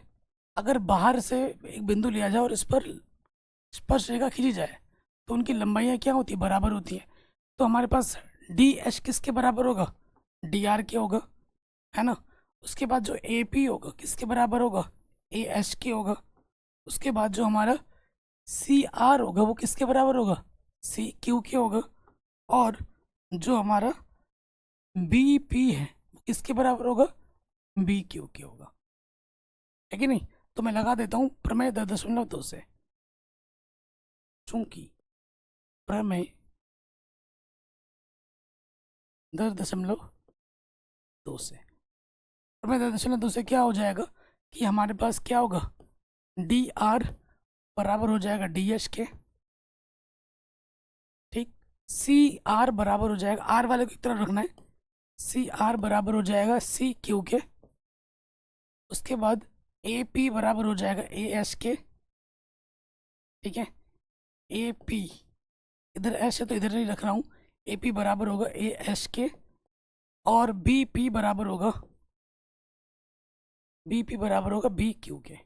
अगर बाहर से एक बिंदु लिया जाए और इस पर स्पर्श रेखा खींची जाए तो उनकी लंबाइयाँ क्या होती है, बराबर होती है। तो हमारे पास डी एच किसके बराबर होगा, डी आर के होगा, है ना। उसके बाद जो ए पी होगा किसके बराबर होगा, ए एच के होगा। उसके बाद जो हमारा सी आर होगा वो किसके बराबर होगा, सी क्यू के होगा। और जो हमारा बी पी है वो किसके बराबर होगा, बी क्यू के होगा, है कि नहीं। तो मैं लगा देता हूँ प्रमेय 10.2 से। चूंकि प्रमेय 10.2 से, प्रमेय 10.2 से क्या हो जाएगा कि हमारे पास क्या होगा, डी आर बराबर हो जाएगा डी एच के, ठीक। सी आर बराबर हो जाएगा, आर वाले को एक तरफ रखना है, सी आर बराबर हो जाएगा सी क्यू के। उसके बाद ए पी बराबर हो जाएगा ए एस के, ठीक है। ए पी, इधर एस है तो इधर नहीं रख रहा हूँ, ए पी बराबर होगा ए एस के। और बी पी बराबर होगा, बी पी बराबर होगा बी क्यू के।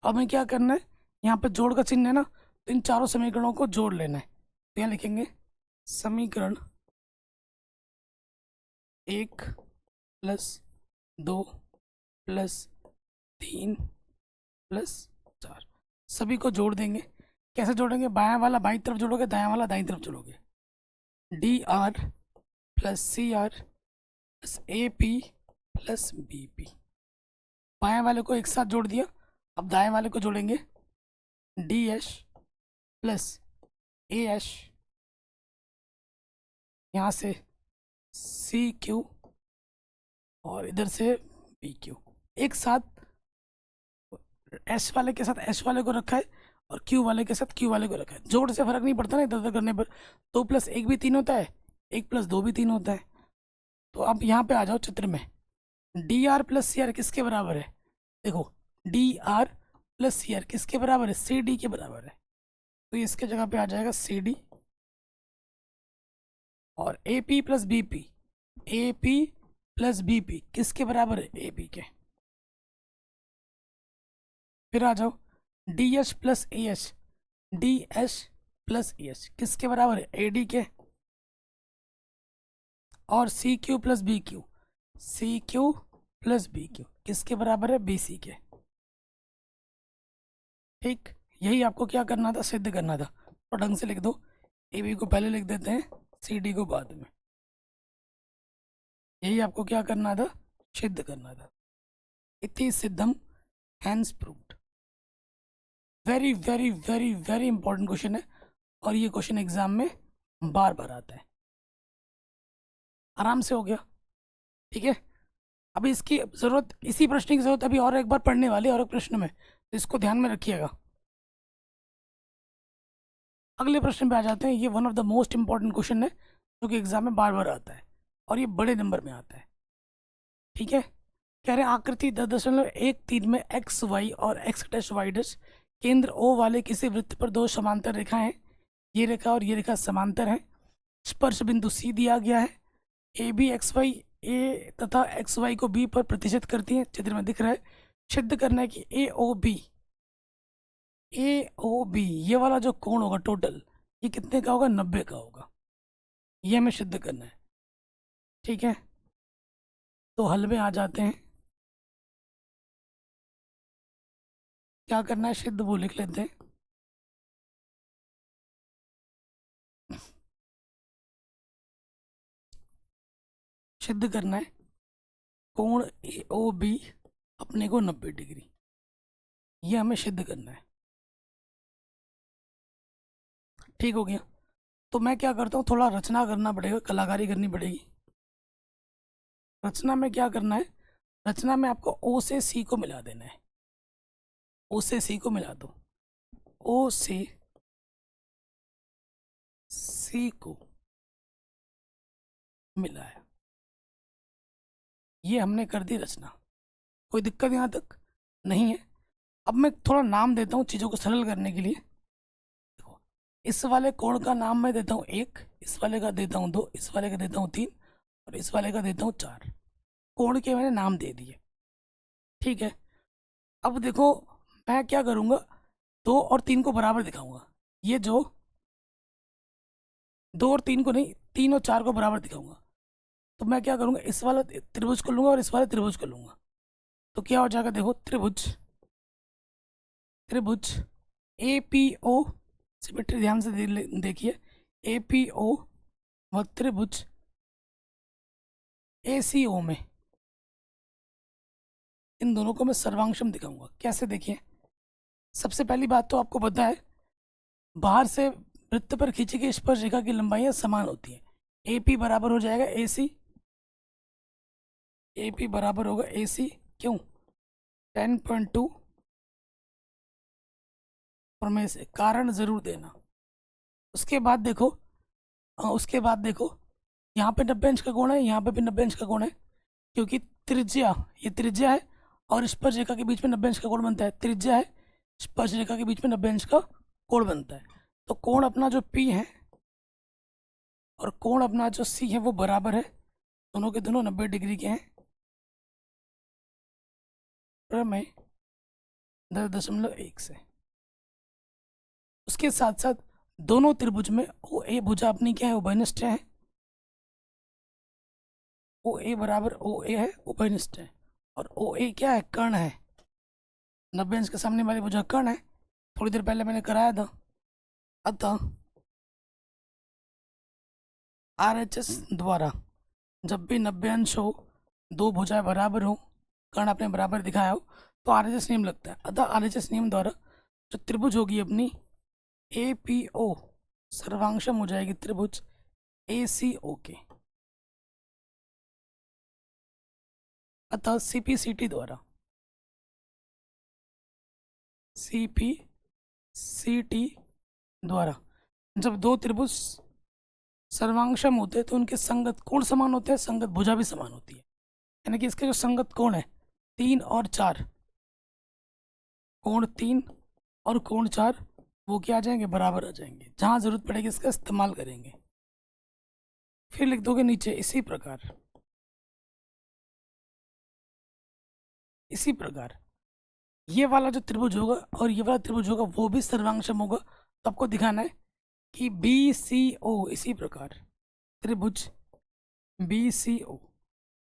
अब हमें क्या करना है, यहाँ पे जोड़ का चिन्ह है ना, तो इन चारों समीकरणों को जोड़ लेना है। तो यहाँ लिखेंगे समीकरण 1+2+3+4 सभी को जोड़ देंगे। कैसे जोड़ेंगे, बायां वाला बाईं तरफ जोड़ोगे, दायां वाला दाईं तरफ जोड़ोगे। D R plus C R plus A P plus B P, बाएं वाले को एक साथ जोड़ दिया। अब दाएं वाले को जोड़ेंगे, D H plus A H, यहाँ से सी क्यू और इधर से बी क्यू, एक साथ एस वाले के साथ एस वाले को रखा है और क्यू वाले के साथ क्यू वाले को रखा है। जोड़ से फर्क नहीं पड़ता ना इधर उधर करने पर। 2+1 भी 3 होता है, 1+2 भी 3 होता है। तो अब यहाँ पे आ जाओ चित्र में, D R plus C R किसके बराबर है, देखो D R plus C R किसके बराबर है, सी डी के बराबर है। तो इसके जगह पे आ जाएगा सी डी। और A P plus B P, A P plus B P किसके बराबर है, ए पी के। फिर आ जाओ D H plus A H, D H plus A H किसके बराबर है, ए डी के। और C Q plus B Q, C Q plus B Q किसके बराबर है, बी सी के। ठीक, यही आपको क्या करना था, सिद्ध करना था। तो ढंग से लिख दो, ए बी को पहले लिख देते हैं, सी डी को बाद में। यही आपको क्या करना था, सिद्ध करना था। इति सिद्धम hence proved. Very very very very important question है और ये क्वेश्चन एग्जाम में बार बार आता है। आराम से हो गया, ठीक है। अभी इसकी जरूरत, इसी प्रश्न की जरूरत अभी और एक बार पढ़ने वाली है और एक प्रश्न में, तो इसको ध्यान में रखिएगा। अगले प्रश्न पे आ जाते हैं। ये one of the most important question है जो कि एग्जाम में बार बार आता है और ये बड़े नंबर में आता है, ठीक है। कह रहे हैं आकृति 10.13 में एक्स वाई और एक्स डैश वाई डैश केंद्र ओ वाले किसी वृत्त पर दो समांतर रेखाएं हैं, ये रेखा और ये रेखा समांतर है। स्पर्श बिंदु सी दिया गया है, ए बी एक्स वाई ए तथा एक्स वाई को बी पर प्रतिशत करती है, चित्र में दिख रहा है। सिद्ध करना है कि ए ओ बी ये वाला जो कोण होगा टोटल, ये कितने का होगा, 90 का होगा। ये हमें सिद्ध करना है, ठीक है। तो हल में आ जाते हैं, क्या करना है, सिद्ध वो लिख लेते हैं। सिद्ध करना है कोण ए ओ बी अपने को 90 डिग्री, ये हमें सिद्ध करना है, ठीक हो गया। तो मैं क्या करता हूँ, थोड़ा रचना करना पड़ेगा, कलाकारी करनी पड़ेगी। रचना में क्या करना है, रचना में आपको ओ से सी को मिला देना है। ओ से सी को मिला दो, ओ से सी को मिलाया, ये हमने कर दी रचना। कोई दिक्कत यहाँ तक नहीं है। अब मैं थोड़ा नाम देता हूँ चीज़ों को सरल करने के लिए। देखो, इस वाले कोण का नाम मैं देता हूँ 1, इस वाले का देता हूँ 2, इस वाले का देता हूँ 3 और इस वाले का देता हूँ 4। कोण के मैंने नाम दे दिए, ठीक है। अब देखो मैं क्या करूँगा, 2 और 3 को बराबर दिखाऊंगा। ये जो 2 और 3 को नहीं, 3 और 4 को बराबर दिखाऊंगा। तो मैं क्या करूँगा, इस वाला त्रिभुज को लूँगा और इस वाले त्रिभुज को लूँगा। तो क्या हो जाएगा, देखो त्रिभुज त्रिभुज ए पी ओ, सिमेट्री ध्यान से देखिए, ए पी ओ व त्रिभुज ए सी ओ में इन दोनों को मैं सर्वांशम दिखाऊंगा। कैसे, देखिए सबसे पहली बात तो आपको पता है, बाहर से वृत्त पर खींची गई स्पर्श रेखा की लंबाइयां समान होती हैं। ए पी बराबर हो जाएगा ए सी, ए पी बराबर होगा ए सी, क्यों 10.2, और मैं इसे कारण जरूर देना। उसके बाद देखो, उसके बाद देखो, यहाँ पे 90 अंश का कोण है, यहाँ पे भी 90 अंश का कोण है, क्योंकि त्रिज्या, ये त्रिज्या है और स्पर्श रेखा के बीच में 90 अंश का कोण बनता है। त्रिज्या है, स्पर्श रेखा के बीच में 90 अंश का कोण बनता है। तो कोण अपना जो P है और कोण अपना जो C है वो बराबर है, दोनों के दोनों 90 डिग्री के हैं। प्रमेय 10.1 से। उसके साथ साथ दोनों त्रिभुज में ओ ए भुजा अपनी क्या है, उभयनिष्ठ है। ओ ए बराबर ओ ए है, उभयनिष्ठ है। और ओ ए क्या है, कर्ण है। 90 अंश के सामने वाली भुजा कर्ण है, थोड़ी देर पहले मैंने कराया था। अतः RHS द्वारा जब भी 90 अंश हो, दो भुजाएं बराबर हो, कर्ण अपने बराबर दिखाया हो, तो RHS नियम लगता है। अतः RHS नियम द्वारा जो त्रिभुज होगी अपनी APO सर्वांशम हो जाएगी त्रिभुज ACO के। अतः CPCT द्वारा जब दो त्रिभुज सर्वांशम होते हैं तो उनके संगत कोण समान होते हैं, संगत भुजा भी समान होती है। यानी कि इसके जो संगत कोण है 3 और 4, कोण 3 और कोण 4 वो क्या आ जाएंगे, बराबर आ जाएंगे। जहां जरूरत पड़ेगी इसका इस्तेमाल करेंगे। फिर लिख दोगे नीचे इसी प्रकार ये वाला जो त्रिभुज होगा और ये वाला त्रिभुज होगा वो भी सर्वांशम होगा। तो आपको दिखाना है कि BCO इसी प्रकार त्रिभुज BCO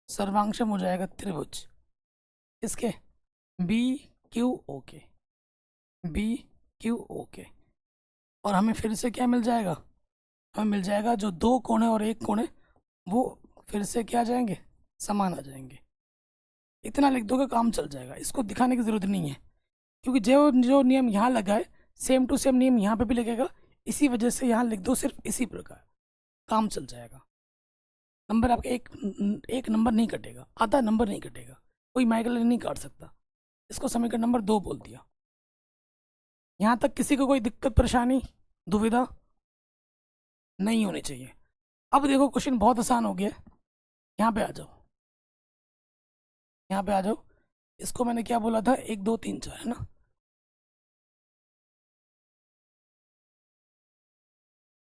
सर्वांशम हो जाएगा त्रिभुज इसके BQO के, BQO के। और हमें फिर से क्या मिल जाएगा, हमें मिल जाएगा जो दो कोण है और एक कोण है वो फिर से क्या आ जाएंगे, समान आ जाएंगे। इतना लिख दोगे काम चल जाएगा, इसको दिखाने की ज़रूरत नहीं है, क्योंकि जो जो नियम यहाँ लगा है सेम टू सेम नियम यहाँ पे भी लगेगा। इसी वजह से यहाँ लिख दो सिर्फ इसी प्रकार, काम चल जाएगा। नंबर आपका एक नंबर नहीं कटेगा, आधा नंबर नहीं कटेगा, कोई माइकल नहीं काट सकता। इसको समीकरण नंबर 2 बोल दिया। यहाँ तक किसी को कोई दिक्कत परेशानी दुविधा नहीं होनी चाहिए। अब देखो क्वेश्चन बहुत आसान हो गया। यहाँ पे आ जाओ, यहाँ पे आ जाओ। इसको मैंने क्या बोला था, 1 2 3 4 है ना।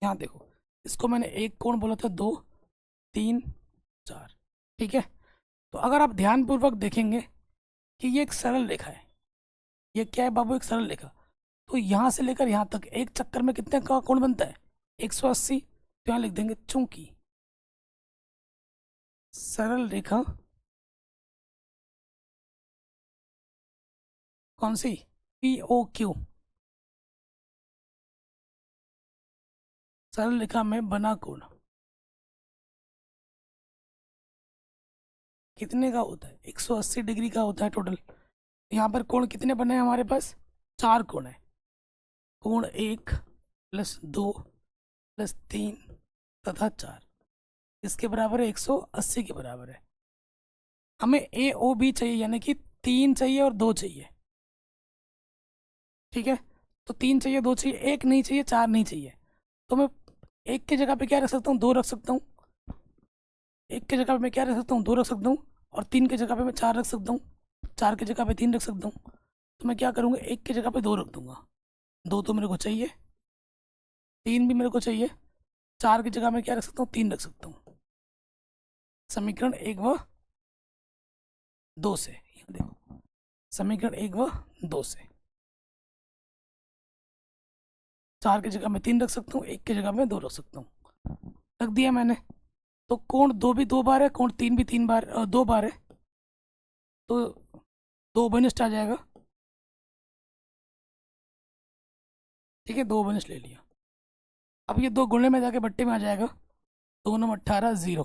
यहाँ देखो, इसको मैंने एक कोण बोला था, 2 3 4, ठीक है। तो अगर आप ध्यानपूर्वक देखेंगे कि ये एक सरल रेखा है, ये क्या है बाबू, एक सरल रेखा। तो यहाँ से लेकर यहाँ तक एक चक्कर में कितने का कोण बनता है, 180। तो यहाँ लिख देंगे चूंकि सरल रेखा कौन सी, POQ, सरल रेखा में बना कोण कितने का होता है, 180 डिग्री का होता है टोटल। यहाँ पर कोण कितने बने हैं हमारे पास, 4 कोण है। कोण 1 + 2 + 3 तथा 4 इसके बराबर है, 180 के बराबर है। हमें AOB चाहिए, यानी कि 3 चाहिए और 2 चाहिए, ठीक है। तो 3 चाहिए 2 चाहिए, 1 नहीं चाहिए 4 नहीं चाहिए। तो मैं 1 की जगह पे क्या रख सकता हूँ, 2 रख सकता हूँ। 1 की जगह पे मैं क्या रख सकता हूँ, 2 रख सकता हूँ। और 3 की जगह पे मैं 4 रख सकता हूँ, 4 की जगह पे 3 रख सकता हूँ। तो मैं क्या करूँगा, 1 की जगह पे 2 रख दूंगा। 2 तो मेरे को चाहिए, 3 भी मेरे को चाहिए, 4 की जगह मैं क्या रख सकता हूँ, 3 रख सकता हूँ। समीकरण 1 व 2 से, यहाँ देखो, समीकरण 1 व 2 से 4 की जगह मैं 3 रख सकता हूँ, 1 की जगह मैं 2 रख सकता हूँ। रख दिया मैंने। तो कोण दो भी 2 बार है, कोण तीन भी 3 बार 2 बार है, तो 2 आ जाएगा। ठीक है, 2 ले लिया। अब ये 2 गुणे में जाके बट्टे में आ जाएगा, 2×9 = 18 0।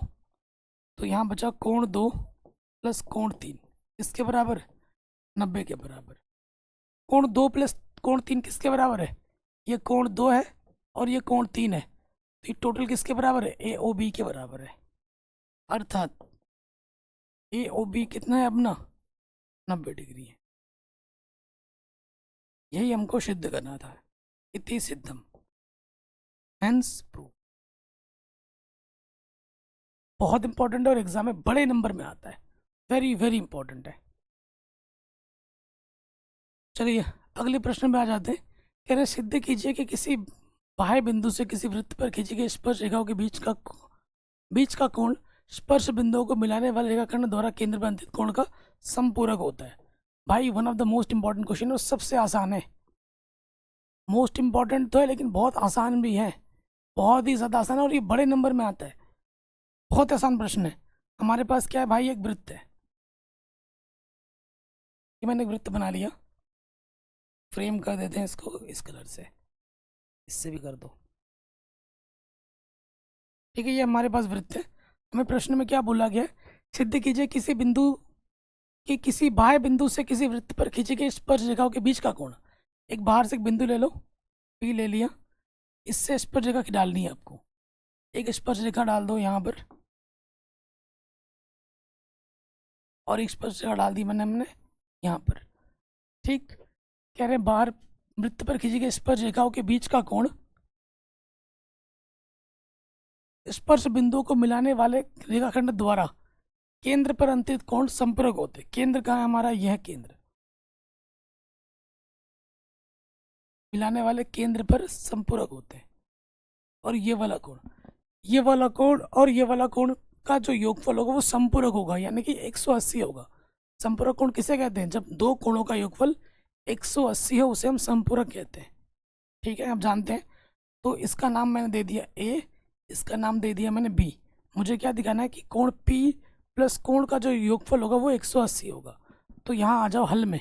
तो यहाँ बचा कोण 2 प्लस कोण 3 किसके बराबर है? 90 के बराबर। कोण 2 प्लस कोण 3 किसके बराबर है? ये कोण 2 है और ये कोण 3 है, तो ये टोटल किसके बराबर है? ए ओ बी के बराबर है। अर्थात ए ओ बी कितना है अपना? 90 डिग्री है। यही हमको सिद्ध करना था। इति सिद्धम, हेंस प्रूव। बहुत इंपॉर्टेंट है और एग्जाम में बड़े नंबर में आता है, वेरी वेरी इंपॉर्टेंट है। चलिए अगले प्रश्न में आ जाते हैं। कह रहे सिद्ध कीजिए कि किसी बाह्य बिंदु से किसी वृत्त पर खींची गई स्पर्श रेखाओं के बीच का कोण स्पर्श बिंदुओं को मिलाने वाले रेखाखंड द्वारा केंद्र पर अंतित कोण का समपूरक होता है। भाई one of the most important question, और सबसे आसान है। मोस्ट इंपॉर्टेंट तो है लेकिन बहुत आसान भी है, बहुत ही ज़्यादा आसान है, और ये बड़े नंबर में आता है। बहुत आसान प्रश्न है। हमारे पास क्या है भाई? एक वृत्त है। ये मैंने एक वृत्त बना लिया, फ्रेम कर देते हैं इसको इस कलर से, इससे भी कर दो। ठीक है, ये हमारे पास वृत्त है। हमें प्रश्न में क्या बोला गया है? सिद्ध कीजिए किसी बिंदु कि किसी बाह्य बिंदु से किसी वृत्त पर खींची गई स्पर्श रेखाओं के बीच का कोण। एक बाहर से एक बिंदु ले लो, पी ले लिया, इससे स्पर्श रेखा डालनी है आपको। एक स्पर्श रेखा डाल दो यहाँ पर, और एक स्पर्श रेखा डाल दी हमने यहाँ पर। ठीक, कह रहे हैं बाहर वृत्त पर खींची गई स्पर्श रेखाओं के बीच का कोण स्पर्श बिंदुओं को मिलाने वाले रेखाखंड द्वारा केंद्र पर अंतित कोण संपूरक होते। केंद्र कहाँ है हमारा? यह केंद्र, मिलाने वाले केंद्र पर संपूरक होते हैं। और ये वाला कोण, ये वाला कोण और ये वाला कोण का जो योगफल होगा वो संपूरक होगा, यानी कि 180 होगा। संपूरक कोण किसे कहते हैं? जब दो कोणों का योगफल 180 हो उसे हम संपूरक कहते हैं। ठीक है, आप जानते हैं। तो इसका नाम मैंने दे दिया ए, इसका नाम दे दिया मैंने बी। मुझे क्या दिखाना है कि कोण पी प्लस कोण का जो योगफल होगा वो 180 होगा। तो यहाँ आ जाओ हल में।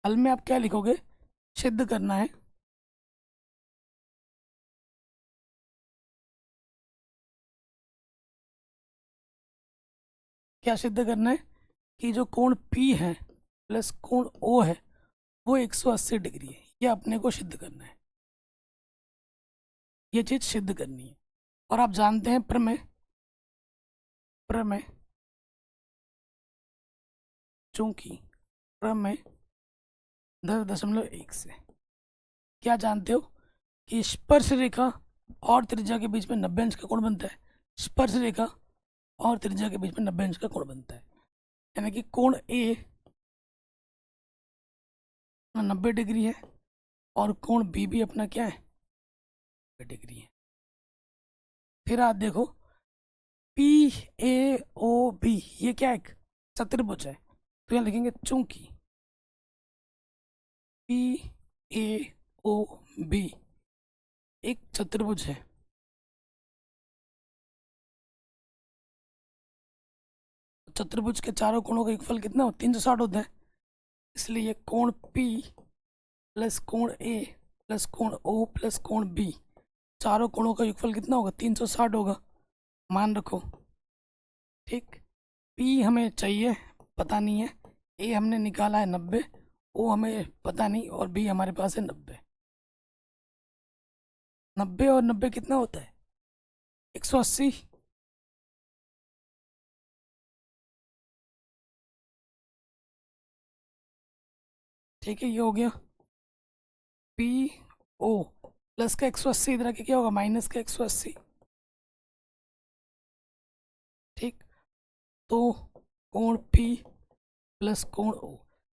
हल में आप क्या लिखोगे? सिद्ध करना है क्या सिद्ध करना है कि जो कोण P है प्लस कोण O है वो 180 डिग्री है। ये अपने को सिद्ध करना है, ये चीज सिद्ध करनी है। और आप जानते हैं प्रमेय, प्रमेय चूंकि प्रमेय 10.1 से क्या जानते हो कि स्पर्श रेखा और त्रिज्या के बीच में 90 अंश का कोण बनता है। स्पर्श रेखा और त्रिज्या के बीच में 90 अंश का कोण बनता है, यानी कि कोण ए 90 डिग्री है और कोण बी भी अपना क्या है? 90 डिग्री है। फिर आप देखो पी ए ओ बी, ये क्या है? एक चतुर्भुज है। तो यहाँ लिखेंगे चूंकि पी ए ओ बी एक चतुर्भुज है, चतुर्भुज के चारों कोणों का योगफल कितना हो? 360 होता है। इसलिए कोण P प्लस कोण A प्लस कोण O प्लस कोण B, चारों कोणों का योगफल कितना होगा? 360 होगा। मान रखो। ठीक, P हमें चाहिए, पता नहीं है। A हमने निकाला है 90, O हमें पता नहीं, और B हमारे पास है 90। 90 और 90 कितना होता है? 180। ठीक है, ये हो गया पी ओ प्लस का 180, इधर आके क्या होगा? माइनस का 180। ठीक, तो कोण पी प्लस कोण ओ,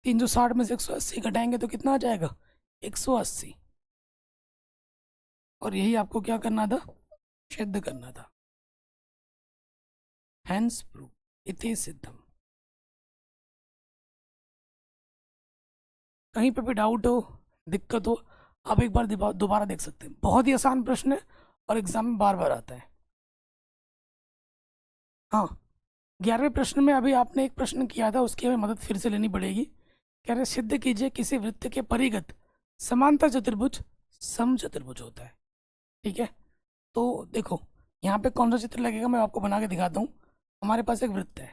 360 में से 180 घटाएंगे तो कितना आ जाएगा? 180। और यही आपको क्या करना था? सिद्ध करना था। हैंस प्रूव, इति सिद्धम। कहीं पे भी डाउट हो, दिक्कत हो, आप एक बार दोबारा देख सकते हैं। बहुत ही आसान प्रश्न है और एग्जाम में बार बार आता है। हाँ, 11वें प्रश्न में अभी आपने एक प्रश्न किया था, उसकी हमें मदद फिर से लेनी पड़ेगी। कह रहे सिद्ध कीजिए किसी वृत्त के परिगत समांतर चतुर्भुज समचतुर्भुज होता है। ठीक है, तो देखो यहाँ पे कौन सा चित्र लगेगा, मैं आपको बना के दिखाता हूँ। हमारे पास एक वृत्त है,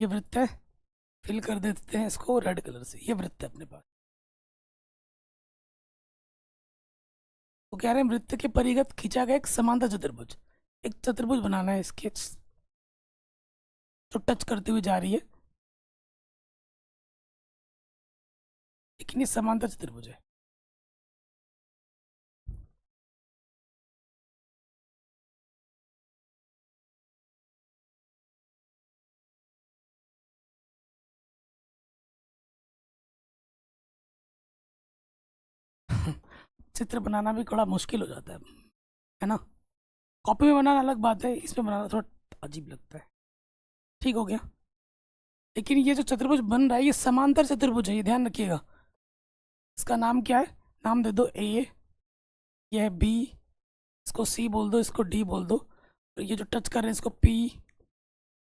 ये वृत्त है, फिल कर देते हैं इसको रेड कलर से, ये वृत्त है अपने पास। तो कह रहे हैं वृत्त के परिगत खींचा गया एक समांतर चतुर्भुज, एक चतुर्भुज बनाना है इसके, जो टच करती हुई जा रही है, लेकिन ये समांतर चतुर्भुज है। चित्र बनाना भी थोड़ा मुश्किल हो जाता है ना। कॉपी में बनाना अलग बात है, इसमें बनाना थोड़ा अजीब लगता है। ठीक हो गया, लेकिन ये जो चतुर्भुज बन रहा है ये समांतर चतुर्भुज है, ये ध्यान रखिएगा। इसका नाम क्या है, नाम दे दो ए, यह है बी, इसको सी बोल दो, इसको डी बोल दो, और ये जो टच कर रहे हैं इसको पी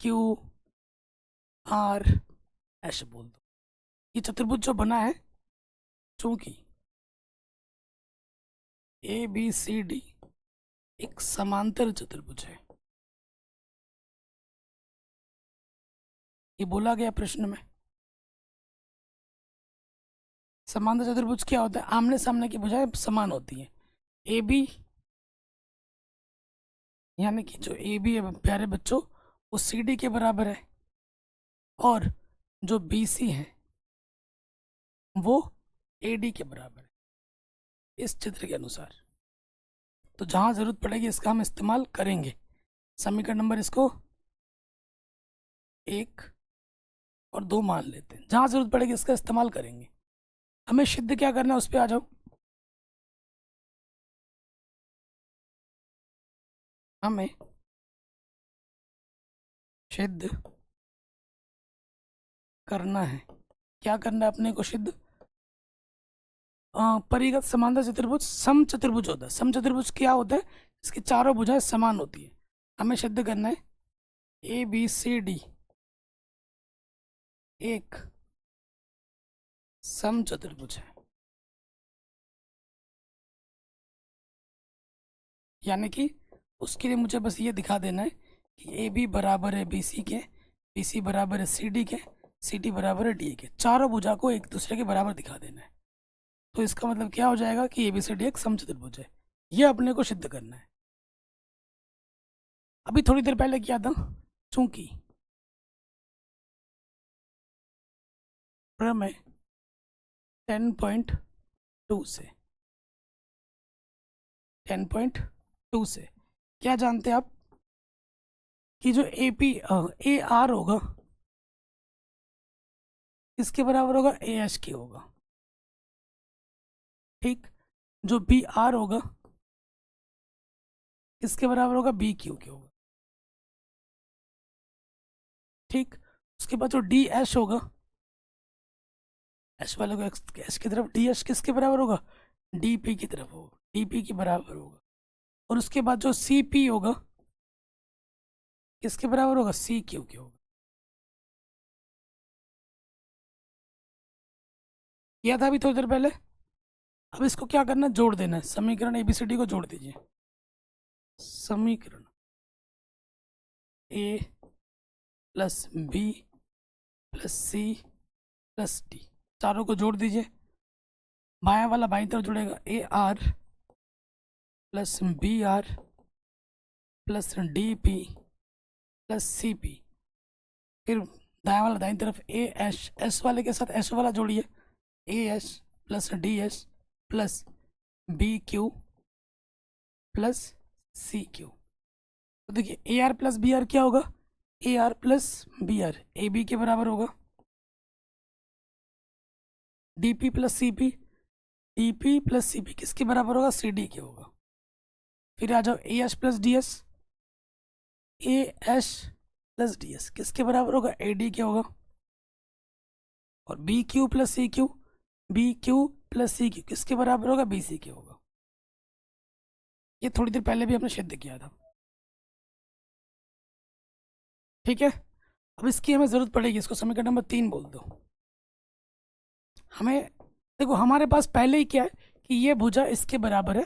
क्यू आर ऐसे बोल दो। ये चतुर्भुज जो बना है, चूंकि ए बी सी डी एक समांतर चतुर्भुज है, ये बोला गया प्रश्न में। समांतर चतुर्भुज क्या होता है, आमने सामने की भुजाएं समान होती है। ए बी यानी कि जो ए बी है प्यारे बच्चों, वो सी डी के बराबर है, और जो बी सी है वो ए डी के बराबर है, इस चित्र के अनुसार। तो जहाँ ज़रूरत पड़ेगी इसका हम इस्तेमाल करेंगे। समीकरण नंबर इसको 1 और 2 मान लेते हैं, जहाँ ज़रूरत पड़ेगी इसका इस्तेमाल करेंगे। हमें सिद्ध क्या करना है उस पर आ जाओ। हमें सिद्ध करना है, क्या करना है अपने को सिद्ध, परिगत समांतर चतुर्भुज सम चतुर्भुज होता है। सम चतुर्भुज क्या होता है, इसकी चारों भुजाएं समान होती है। हमें सिद्ध करना है ए बी सी डी एक सम चतुर्भुज है, यानी कि उसके लिए मुझे बस ये दिखा देना है कि ए बी बराबर है बी सी के, बी सी बराबर है सी डी के, सी डी बराबर है डी के। चारों भुजा को एक दूसरे के बराबर दिखा देना है। तो इसका मतलब क्या हो जाएगा कि ए बी सी डी एक समचतुर्भुज है। ये अपने को सिद्ध करना है। अभी थोड़ी देर पहले किया था, चूंकि प्रमेय 10.2 से 10.2 से क्या जानते हैं आप कि जो ए पी ए आर होगा किसके बराबर होगा, ए एच के होगा। ठीक, जो बी आर होगा किसके बराबर होगा, बी क्यू के होगा। ठीक, उसके बाद जो डी एच होगा, एच वाले को एच की तरफ, डी एच किसके बराबर होगा, डी पी की तरफ होगा, डी पी के बराबर होगा। और उसके बाद जो सी पी होगा किसके बराबर होगा, सी क्यू के होगा। किया था अभी थोड़ी देर पहले। अब इसको क्या करना है, जोड़ देना है। समीकरण एबीसीडी को जोड़ दीजिए। समीकरण A plus B plus C plus D, चारों को जोड़ दीजिए। बायां वाला बाईं तरफ जुड़ेगा, A R plus B R plus D P plus C P. फिर दायां वाला दाईं तरफ ए एस, एस वाले के साथ एस वाला जोड़िए, A S plus D S plus B Q plus C Q. तो देखिए A R plus B R क्या होगा, A R plus B R A B के बराबर होगा। D P plus C P, D P plus C P किसके बराबर होगा, सी डी के होगा। फिर आ जाओ A S plus D S, A S plus D S किसके बराबर होगा, ए डी के होगा। और B Q plus C Q, B Q plus C Q किसके बराबर होगा, बी सी के होगा। ये थोड़ी देर पहले भी हमने सिद्ध किया था। ठीक है, अब इसकी हमें ज़रूरत पड़ेगी, इसको समीकरण नंबर 3 बोल दो। हमें देखो हमारे पास पहले ही क्या है कि ये भुजा इसके बराबर है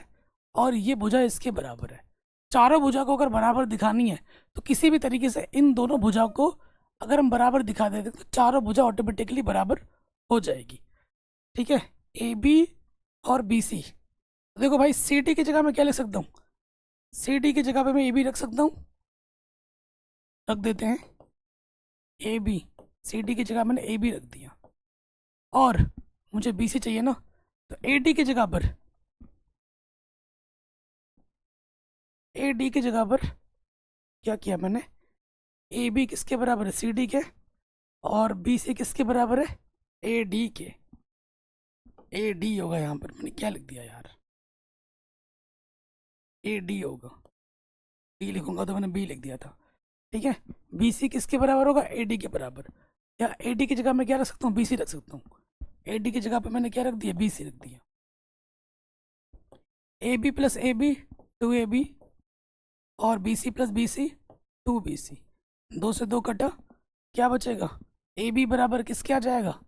और ये भुजा इसके बराबर है। चारों भुजा को अगर बराबर दिखानी है तो किसी भी तरीके से इन दोनों भुजाओं को अगर हम बराबर दिखा देते तो चारों भुजा ऑटोमेटिकली बराबर हो जाएगी। ठीक है, ए बी और बी सी। देखो भाई सी डी की जगह मैं क्या लिख सकता हूँ, सी डी की जगह पे मैं ए बी रख सकता हूँ, रख देते हैं ए बी। सी डी की जगह मैंने ए बी रख दिया और मुझे बी सी चाहिए ना, तो ए डी की जगह पर ए डी की जगह पर क्या किया मैंने, ए बी किसके बराबर है, सी डी के, और बी सी किसके बराबर है, ए डी के। ए डी होगा, यहाँ पर मैंने क्या लिख दिया यार, ए डी होगा, डी लिखूंगा तो मैंने बी लिख दिया था। ठीक है, बी सी किसके बराबर होगा, ए डी के बराबर। या ए डी की जगह मैं क्या रख सकता हूँ, बी सी रख सकता हूँ। ए डी की जगह पे मैंने क्या रख दिया, बी सी रख दिया। A B plus A B 2ab और B C plus B C 2bc। 2 से 2 कटा, क्या बचेगा, ए बी बराबर किसके आ जाएगा,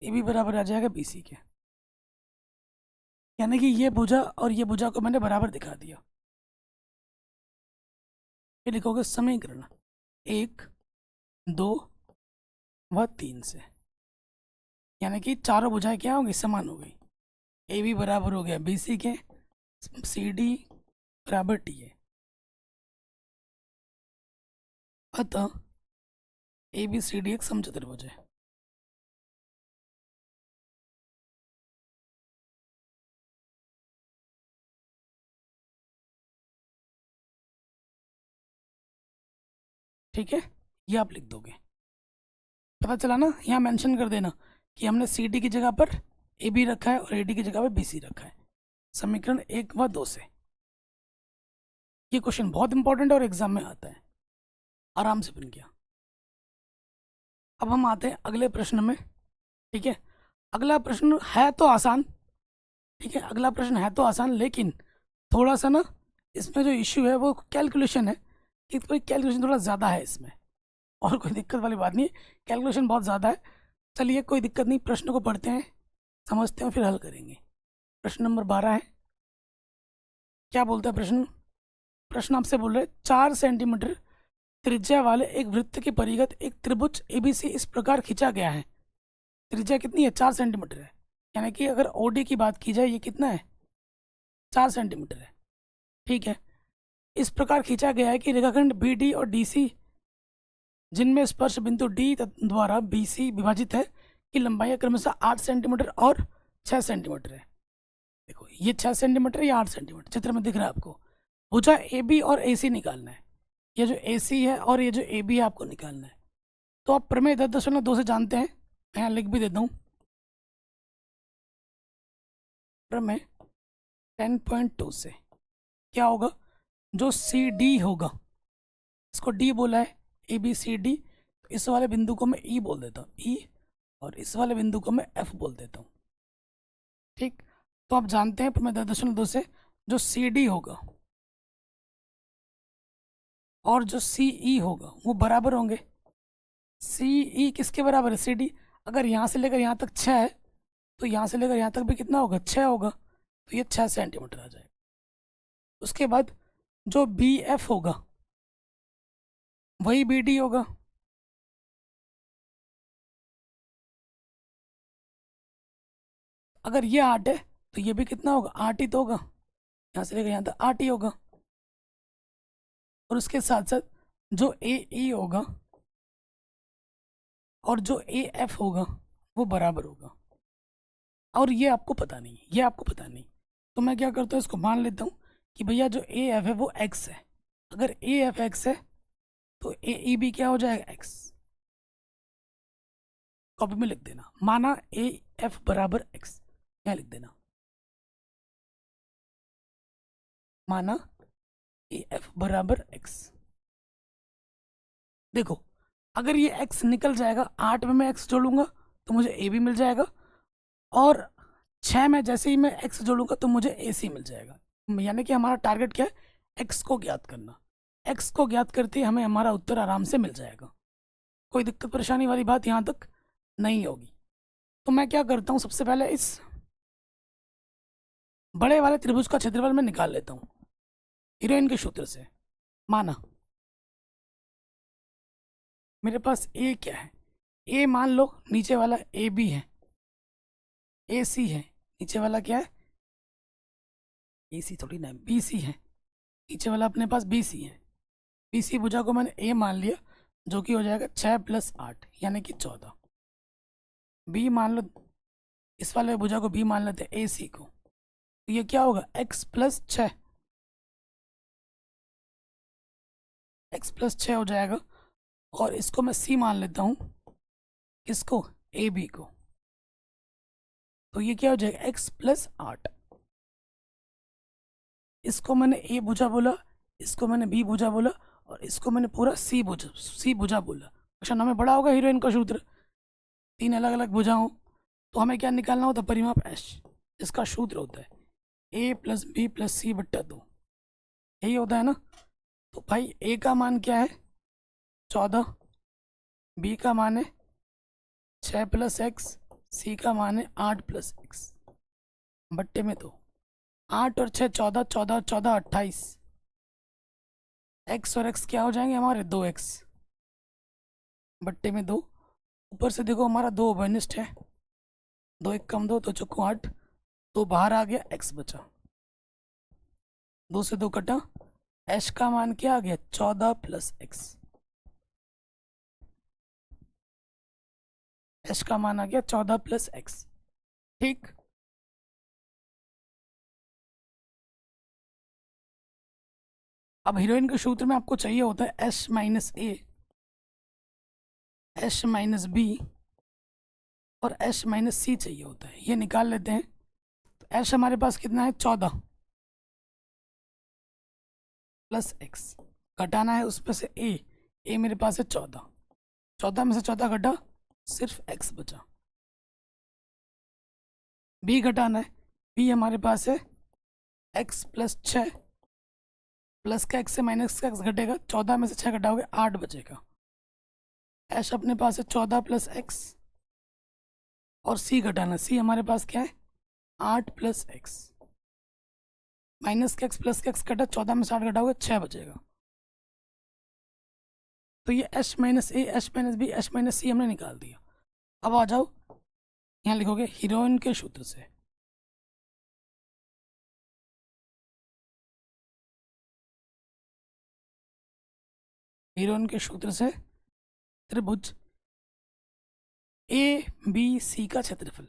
ए बी बराबर आ जाएगा बी सी के। यानी कि ये भुजा और ये भुजा को मैंने बराबर दिखा दिया। ये लिखोगे समीकरण 1, 2 व 3 से, यानी कि चारों भुजाएं क्या होंगी, समान हो गई। ए बी बराबर हो गया बी सी के, सी डी बराबर टी है। अतः ए बी सी डी एक समचतुर्भुज है। ठीक है, ये आप लिख दोगे, पता चला ना। यहाँ मेंशन कर देना कि हमने सी डी की जगह पर ए बी रखा है और ए डी की जगह पर बी सी रखा है, समीकरण 1 व 2 से। ये क्वेश्चन बहुत इंपॉर्टेंट है और एग्जाम में आता है, आराम से बन गया। अब हम आते हैं अगले प्रश्न में। ठीक है, अगला प्रश्न है तो आसान। ठीक है, अगला प्रश्न है तो आसान, लेकिन थोड़ा सा ना इसमें जो इश्यू है वो कैलकुलेशन है, कि कोई कैलकुलेशन थोड़ा ज़्यादा है इसमें, और कोई दिक्कत वाली बात नहीं है, कैलकुलेशन बहुत ज़्यादा है। चलिए कोई दिक्कत नहीं, प्रश्न को पढ़ते हैं, समझते हैं, फिर हल करेंगे। प्रश्न नंबर 12 है, क्या बोलता है प्रश्न। प्रश्न आपसे बोल रहे 4 सेंटीमीटर त्रिज्या वाले एक वृत्त के परिगत एक त्रिभुज एबीसी इस प्रकार खींचा गया है। त्रिज्या कितनी है, 4 सेंटीमीटर है, यानी कि अगर ओडी की बात की जाए ये कितना है, 4 सेंटीमीटर है। ठीक है, इस प्रकार खींचा गया है कि रेखाखंड बी डी और डी सी जिनमें स्पर्श बिंदु डी द्वारा बी सी विभाजित है की लंबाई क्रमशः 8 सेंटीमीटर और 6 सेंटीमीटर है। देखो ये 6 सेंटीमीटर या 8 सेंटीमीटर चित्र में दिख रहा है आपको। भुजा ए बी और ए सी निकालना है, ये जो ए सी है और ये जो ए बी है आपको निकालना है। तो आप प्रमेय 10.2 से जानते हैं, मैं यहाँ लिख भी देता हूँ। प्रमेय 10.2 से क्या होगा, जो सी डी होगा, इसको डी बोला है, ए बी सी डी, तो इस वाले बिंदु को मैं ई बोल देता हूँ, ई, और इस वाले बिंदु को मैं एफ बोल देता हूँ। ठीक, तो आप जानते हैं प्रमेय 10.2 से जो सी डी होगा और जो सी ई होगा वो बराबर होंगे। सी ई किसके बराबर है, सी डी। अगर यहाँ से लेकर यहाँ तक 6 है तो यहाँ से लेकर यहाँ तक भी कितना होगा, 6 होगा, तो ये 6 सेंटीमीटर आ जाएगा। उसके बाद जो बी एफ होगा वही बी डी होगा। अगर ये 8 है तो ये भी कितना होगा, 8 ही तो होगा, यहाँ से लेकर यहाँ तक 8 ही होगा। और उसके साथ साथ जो ए ई होगा और जो ए एफ होगा वो बराबर होगा। और ये आपको पता नहीं, ये आपको पता नहीं, तो मैं क्या करता हूँ, इसको मान लेता हूँ कि भैया जो ए एफ है वो एक्स है। अगर ए एफ एक्स है तो ए ई भी क्या हो जाएगा, एक्स। कॉपी में लिख देना, माना ए एफ बराबर एक्स, यहाँ लिख देना, माना ए एफ बराबर एक्स। देखो अगर ये x निकल जाएगा, 8 में मैं x जोड़ूंगा तो मुझे a भी मिल जाएगा, और 6 में जैसे ही मैं x जोड़ूंगा तो मुझे AC मिल जाएगा। यानी कि हमारा टारगेट क्या है, x को ज्ञात करना। x को ज्ञात करते ही हमें हमारा उत्तर आराम से मिल जाएगा, कोई दिक्कत परेशानी वाली बात यहाँ तक नहीं होगी। तो मैं क्या करता हूँ, सबसे पहले इस बड़े वाले त्रिभुज का क्षेत्रफल मैं निकाल लेता हूँ हीरोइन के सूत्र से। माना मेरे पास ए क्या है, ए मान लो नीचे वाला ए बी है, ए सी है, नीचे वाला क्या है, ए सी थोड़ी ना, बी सी है, नीचे वाला अपने पास बी सी है। बी सी भुजा को मैंने ए मान लिया, जो कि हो जाएगा 6 + 8 यानी कि 14। बी मान लो, इस वाले भुजा को बी मान लेते हैं ए सी को, तो ये क्या होगा, x + 6, x + 6 हो जाएगा। और इसको मैं सी मान लेता हूँ, इसको ए बी को, तो ये क्या हो जाएगा, x + 8। इसको मैंने ए भुजा बोला, इसको मैंने बी भुजा बोला, और इसको मैंने पूरा सी भुजा बोला। क्वेश्चन हमें बड़ा होगा हीरोइन का सूत्र, 3 अलग अलग भुजाओं, तो हमें क्या निकालना होता है, परिमाप एच, इसका सूत्र होता है a + b + c / 2, यही होता है ना। तो भाई a का मान क्या है, 14, b का मान है 6 + x, c का मान है 8 + x बट्टे में 2। 8 और 6 14, 14 और 14 28, x और x क्या हो जाएंगे हमारे, 2x बट्टे में 2। ऊपर से देखो हमारा 2 उभयनिष्ठ है, 2 1 कम 2 तो चौको 8, तो बाहर आ गया, x बचा, 2 से 2 कटा, h का मान क्या आ गया, 14 + x, h का मान आ गया 14 + x। ठीक, अब हीरोइन के सूत्र में आपको चाहिए होता है h - a, h - b और h - c चाहिए होता है, ये निकाल लेते हैं। तो h हमारे पास कितना है, 14 + x, घटाना है उसमें से a मेरे पास है 14, 14 में से 14 घटा, सिर्फ x बचा। b घटाना है, b हमारे पास है x + 6, प्लस का x से माइनस का x घटेगा, 14 में से 6 घटाओगे 8 बचेगा। h अपने पास है 14 + x, और c घटाना, c हमारे पास क्या है, 8 + x, माइनस का x प्लस का x घटा, 14 में से 8 घटाओगे 6 बचेगा। तो ये h - a, h - b, h - c हमने निकाल दिया। अब आ जाओ, यहाँ लिखोगे हीरोइन के सूत्र से। हीरोइन के सूत्र से त्रिभुज ए बी सी का क्षेत्रफल,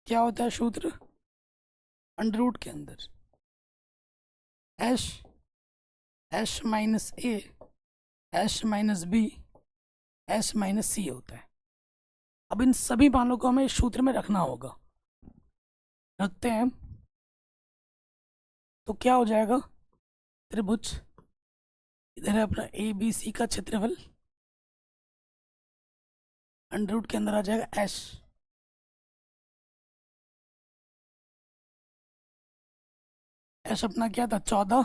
क्या होता है सूत्र, √ के अंदर h h - a, h - b, h - c होता है। अब इन सभी मानों को हमें इस सूत्र में रखना होगा, रखते हैं। तो क्या हो जाएगा, त्रिभुज, इधर है अपना ए बी सी का क्षेत्रफल, √ के अंदर आ जाएगा h, h अपना क्या था, 14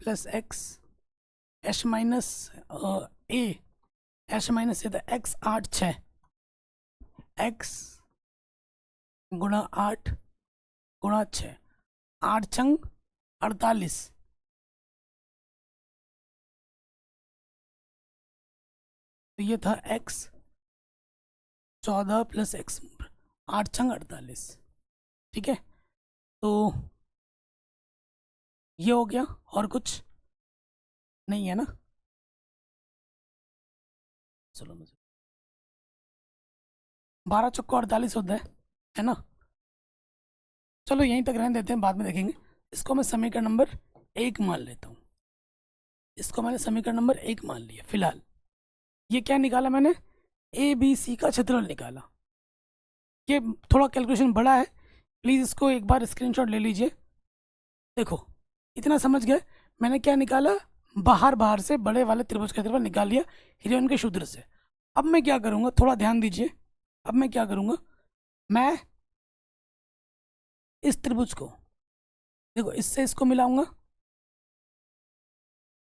+ x, h - a, h - a था x 8 6, x × 8 × 6, 8 छंग 48, तो ये था x 14 + x, 8 छंग 48। ठीक है, तो ये हो गया, और कुछ नहीं है ना, चलो मुझे 12 चौको 48 होता है ना। चलो यहीं तक रहने देते हैं, बाद में देखेंगे। इसको मैं समीकरण नंबर 1 मान लेता हूँ, इसको मैंने समीकरण नंबर 1 मान लिया फिलहाल। ये क्या निकाला मैंने, ए बी सी का क्षेत्रफल निकाला। ये थोड़ा कैलकुलेशन बड़ा है, प्लीज़ इसको एक बार स्क्रीनशॉट ले लीजिए। देखो, इतना समझ गए, मैंने क्या निकाला, बाहर बाहर से बड़े वाले त्रिभुज का क्षेत्रफल निकाल लिया हिरण्यक के सूत्र से। अब मैं क्या करूँगा, थोड़ा ध्यान दीजिए। अब मैं क्या करूँगा, मैं इस त्रिभुज को देखो, इससे इसको मिलाऊंगा,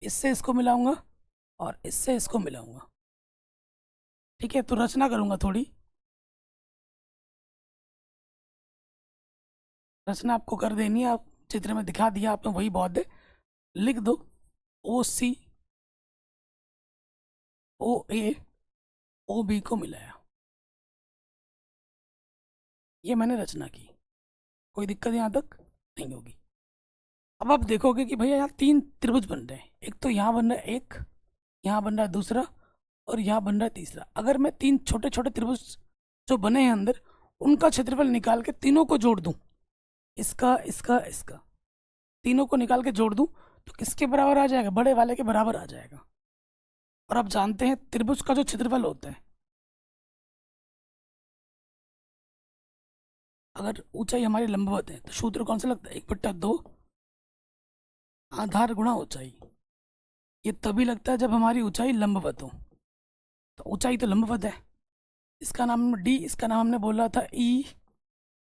इससे इसको मिलाऊंगा और इससे इसको मिलाऊंगा। ठीक है, तो रचना करूंगा थोड़ी। रचना आपको कर देनी है, आप चित्र में दिखा दिया आपने, वही बहुत है। लिख दो ओ सी ओ ए ओ बी को मिलाया, ये मैंने रचना की। कोई दिक्कत यहाँ तक नहीं होगी। अब आप देखोगे कि भैया यहाँ तीन त्रिभुज बन रहे हैं, एक तो यहाँ बन रहा है, एक यहाँ बन रहा है दूसरा, और यहाँ बन रहा है तीसरा। अगर मैं तीन छोटे छोटे त्रिभुज जो बने हैं अंदर, उनका क्षेत्रफल निकाल के तीनों को जोड़ दूं, इसका इसका इसका, तीनों को निकाल के जोड़ दूं, तो किसके बराबर आ जाएगा, बड़े वाले के बराबर आ जाएगा। और आप जानते हैं त्रिभुज का जो क्षेत्रफल होता है, अगर ऊंचाई हमारी लंबवत है तो सूत्र कौन सा लगता है, 1/2 आधार गुणा ऊंचाई। ये तभी लगता है जब हमारी ऊंचाई लंबवत हो। तो ऊंचाई तो लंबवत है, इसका नाम डी, इसका नाम हमने बोला था ई,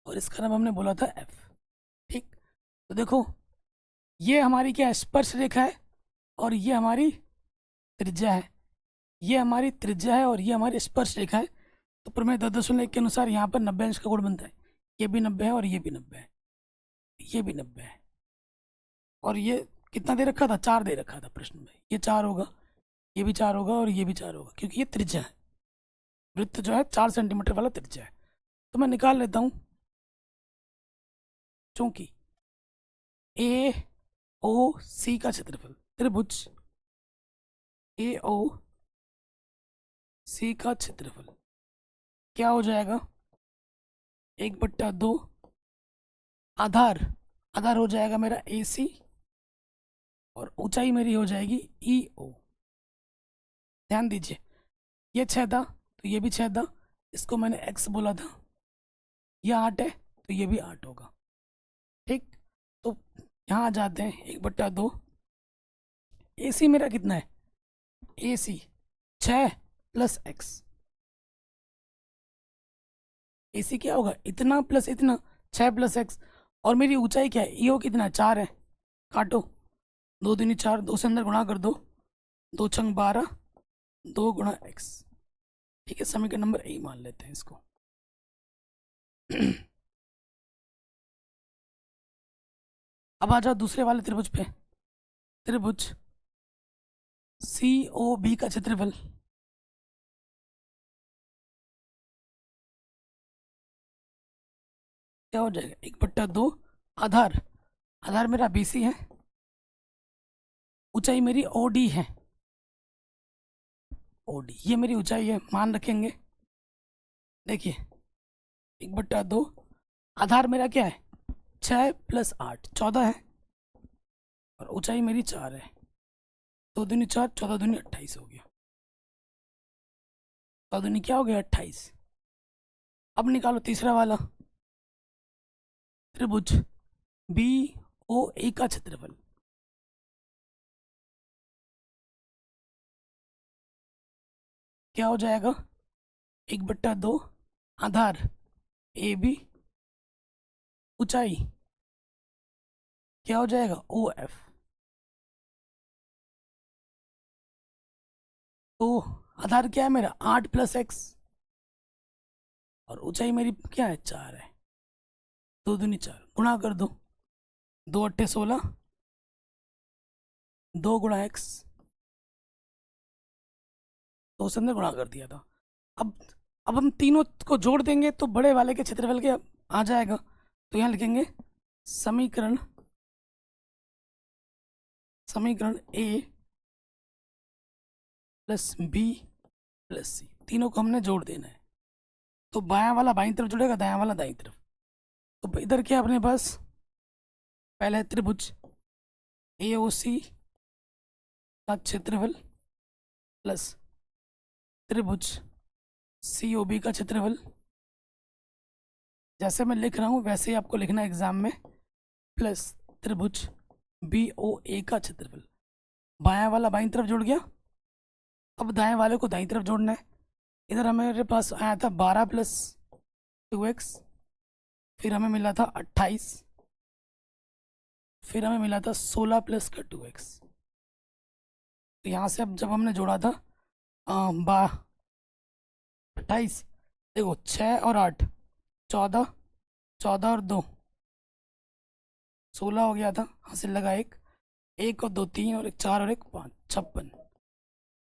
और इसका नाम हमने बोला था एफ। ठीक, तो देखो ये हमारी क्या है, स्पर्श रेखा है, और ये हमारी त्रिज्या है। ये हमारी त्रिज्या है और ये हमारी स्पर्श रेखा है। तो प्रमेय 10.1 के अनुसार यहाँ पर 90 अंश का कोण बनता है। ये भी 90 है और ये भी 90 है, ये भी 90 है। और ये कितना दे रखा था, 4 दे रखा था प्रश्न में। ये 4 होगा, ये भी 4 होगा और ये भी 4 होगा, क्योंकि ये त्रिज्या है। वृत्त जो है 4 सेंटीमीटर वाला त्रिज्या है। तो मैं निकाल लेता हूँ, चूंकि ए ओ सी का क्षेत्रफल, त्रिभुज ए ओ सी का क्षेत्रफल क्या हो जाएगा, 1/2 आधार, आधार हो जाएगा मेरा ए सी, और ऊंचाई मेरी हो जाएगी ई ओ। ध्यान दीजिए, ये 6 था तो ये भी 6 था, इसको मैंने x बोला था। ये 8 है तो ये भी 8 होगा। ठीक, तो यहाँ आ जाते हैं, 1/2 ए सी मेरा कितना है, ए सी 6 प्लस x। ए सी क्या होगा, इतना प्लस इतना, 6 प्लस x। और मेरी ऊंचाई क्या है, ईओ कितना है, 4 है। काटो, 2 दूनी 4, 2 से अंदर गुणा कर दो, 2 छंग 12, 2 गुणा x। ठीक है, समीकरण नंबर ए मान लेते हैं इसको। अब आ जाओ दूसरे वाले त्रिभुज पे, त्रिभुज सी ओ बी का क्षेत्रफल क्या हो जाएगा, 1/2 आधार, आधार मेरा BC है, ऊंचाई मेरी OD है, OD ये मेरी ऊंचाई है, मान रखेंगे। देखिए 1/2 आधार मेरा क्या है, 6 प्लस 8 14 है, और ऊंचाई मेरी 4 है। 2 दूनी 4, 14 दूनी 28 हो गया। 14 दूनी क्या हो गया, 28। अब निकालो तीसरा वाला, त्रिभुज BOA का क्षेत्रफल क्या हो जाएगा, 1/2 आधार AB, ऊंचाई क्या हो जाएगा, OF। तो आधार क्या है मेरा, 8 प्लस x, और ऊंचाई मेरी क्या है, 4 है। 2 दूनी 4, गुणा कर दो, 2 अट्ठे 16, 2 गुणा x, 2 से अंदर गुणा कर दिया था। अब अब हम तीनों को जोड़ देंगे तो बड़े वाले के क्षेत्रफल के आ जाएगा। तो यहाँ लिखेंगे समीकरण, समीकरण A plus B plus C, तीनों को हमने जोड़ देना है। तो बायां वाला बाईं तरफ जुड़ेगा, दायां वाला दाईं तरफ। तो इधर क्या अपने पास, पहला है त्रिभुज AOC का क्षेत्रफल प्लस त्रिभुज COB का क्षेत्रफल। जैसे मैं लिख रहा हूँ वैसे ही आपको लिखना है एग्जाम में, प्लस त्रिभुज BOA का क्षेत्रफल। बायां वाला बाईं तरफ जुड़ गया, अब दाएं वाले को दाईं तरफ जोड़ना है। इधर हमारे पास आया था 12 + 2x, फिर हमें मिला था 28, फिर हमें मिला था 16 + 2x। तो यहाँ से अब जब हमने जोड़ा था 28, देखो 6 और 8 14, 14 और 2 16 हो गया था, हासिल लगा एक, 1 और 2 3 और 1 4 और 1 5 56।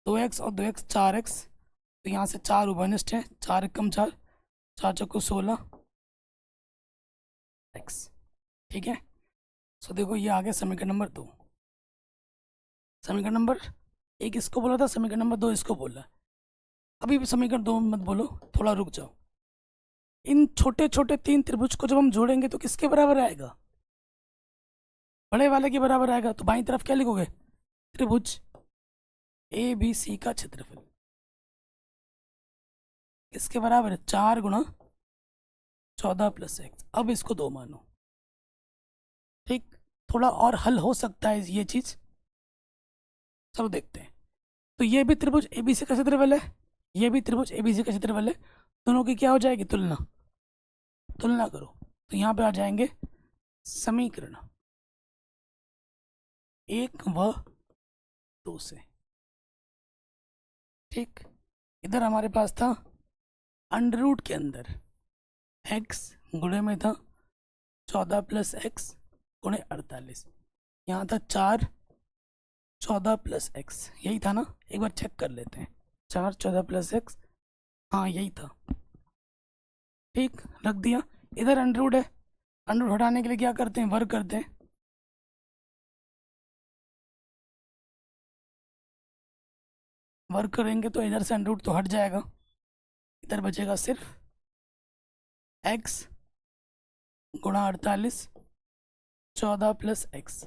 2x और 2x 4x, तो यहाँ से 4 उभयनिष्ठ है, 4 × 4 4 × 16 x। ठीक है, सो देखो ये आ गया समीकरण नंबर 2। समीकरण नंबर 1 इसको बोला था, समीकरण नंबर 2 इसको बोला। अभी भी समीकरण 2 मत बोलो, थोड़ा रुक जाओ। इन छोटे छोटे 3 त्रिभुज को जब हम जोड़ेंगे तो किसके बराबर आएगा? बड़े वाले के बराबर आएगा। तो बाईं तरफ क्या लिखोगे? त्रिभुज ABC का क्षेत्रफल किसके बराबर है? 4 × 14 + x। अब इसको 2 मानो। ठीक, थोड़ा और हल हो सकता है ये चीज, चलो देखते हैं। तो ये भी त्रिभुज ABC का क्षेत्रफल है, ये भी त्रिभुज ABC का क्षेत्रफल है। दोनों की क्या हो जाएगी? तुलना। तुलना करो तो यहाँ पे आ जाएंगे समीकरण 1 व 2 से। ठीक, इधर हमारे पास था अंडर के अंदर x गुणे में था 14 + x गुणे 48। यहाँ था 4 14 + x, यही था ना? एक बार चेक कर लेते हैं। 4 14 + x, हाँ यही था। ठीक, रख दिया। इधर अंडर है, अंडर हटाने के लिए क्या करते हैं? वर्ग करते हैं। वर्ग करेंगे तो इधर से अंडर तो हट जाएगा, इधर बचेगा सिर्फ x गुणा 48 14 + x,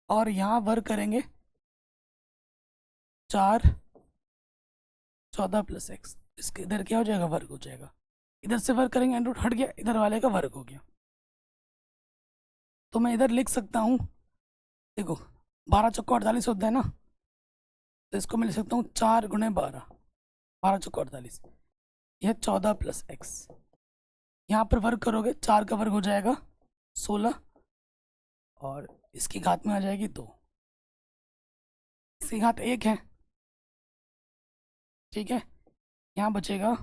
और यहाँ वर्ग करेंगे 4 14 + x। इसके इधर क्या हो जाएगा? वर्ग हो जाएगा। इधर से वर्ग करेंगे, अंडर हट गया, इधर वाले का वर्ग हो गया। तो मैं इधर लिख सकता हूँ, देखो 12 चौको 48 होता है ना, तो इसको मैं लिख सकता हूँ 4 × 12, 12 चौको 48, यह 14 + x। यहाँ पर वर्ग करोगे, 4 का वर्ग हो जाएगा 16, और इसकी घात में आ जाएगी 2, इसकी घात 1 है। ठीक है, यहाँ बचेगा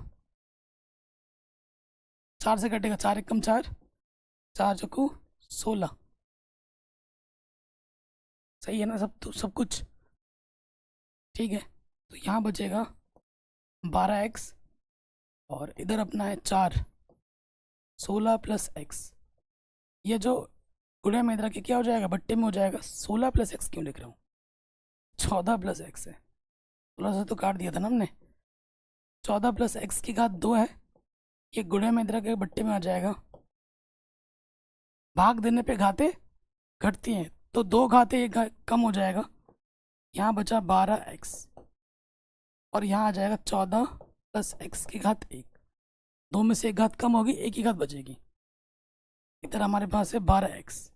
4 से कटेगा, 4 × 4 4 चौको 16। सही है ना सब? तो सब कुछ ठीक है। तो यहाँ बचेगा 12x, और इधर अपना है 4 16 + x। ये जो गुणे में इधर के क्या हो जाएगा? बट्टे में हो जाएगा। 16 + x क्यों लिख रहा हूँ? 14 + x है, 16 से तो काट दिया था ना हमने। 14 + x की घात 2 है, ये गुणे में इधर के बट्टे में आ जाएगा। भाग देने पे घातें घटती हैं, तो 2 घातें एक कम हो जाएगा। यहाँ बचा 12x, और यहाँ आ जाएगा 14 + x की घात 1। 2 में से एक घात कम होगी, एक ही घात बचेगी। इधर हमारे पास है 12x,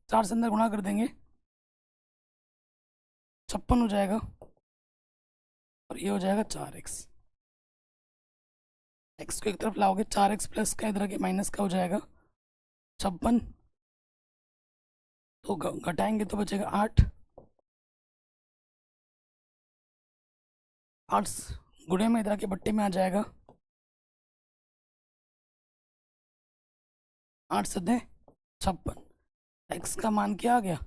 4 से अंदर गुणा कर देंगे, 56 हो जाएगा, और ये हो जाएगा 4x। x को एक तरफ लाओगे, 4x प्लस का इधर के माइनस का हो जाएगा 56, तो घटाएंगे तो बचेगा 8। 8 गुणे में इधर के बट्टे में आ जाएगा 8 सदे 56। x का मान क्या आ गया?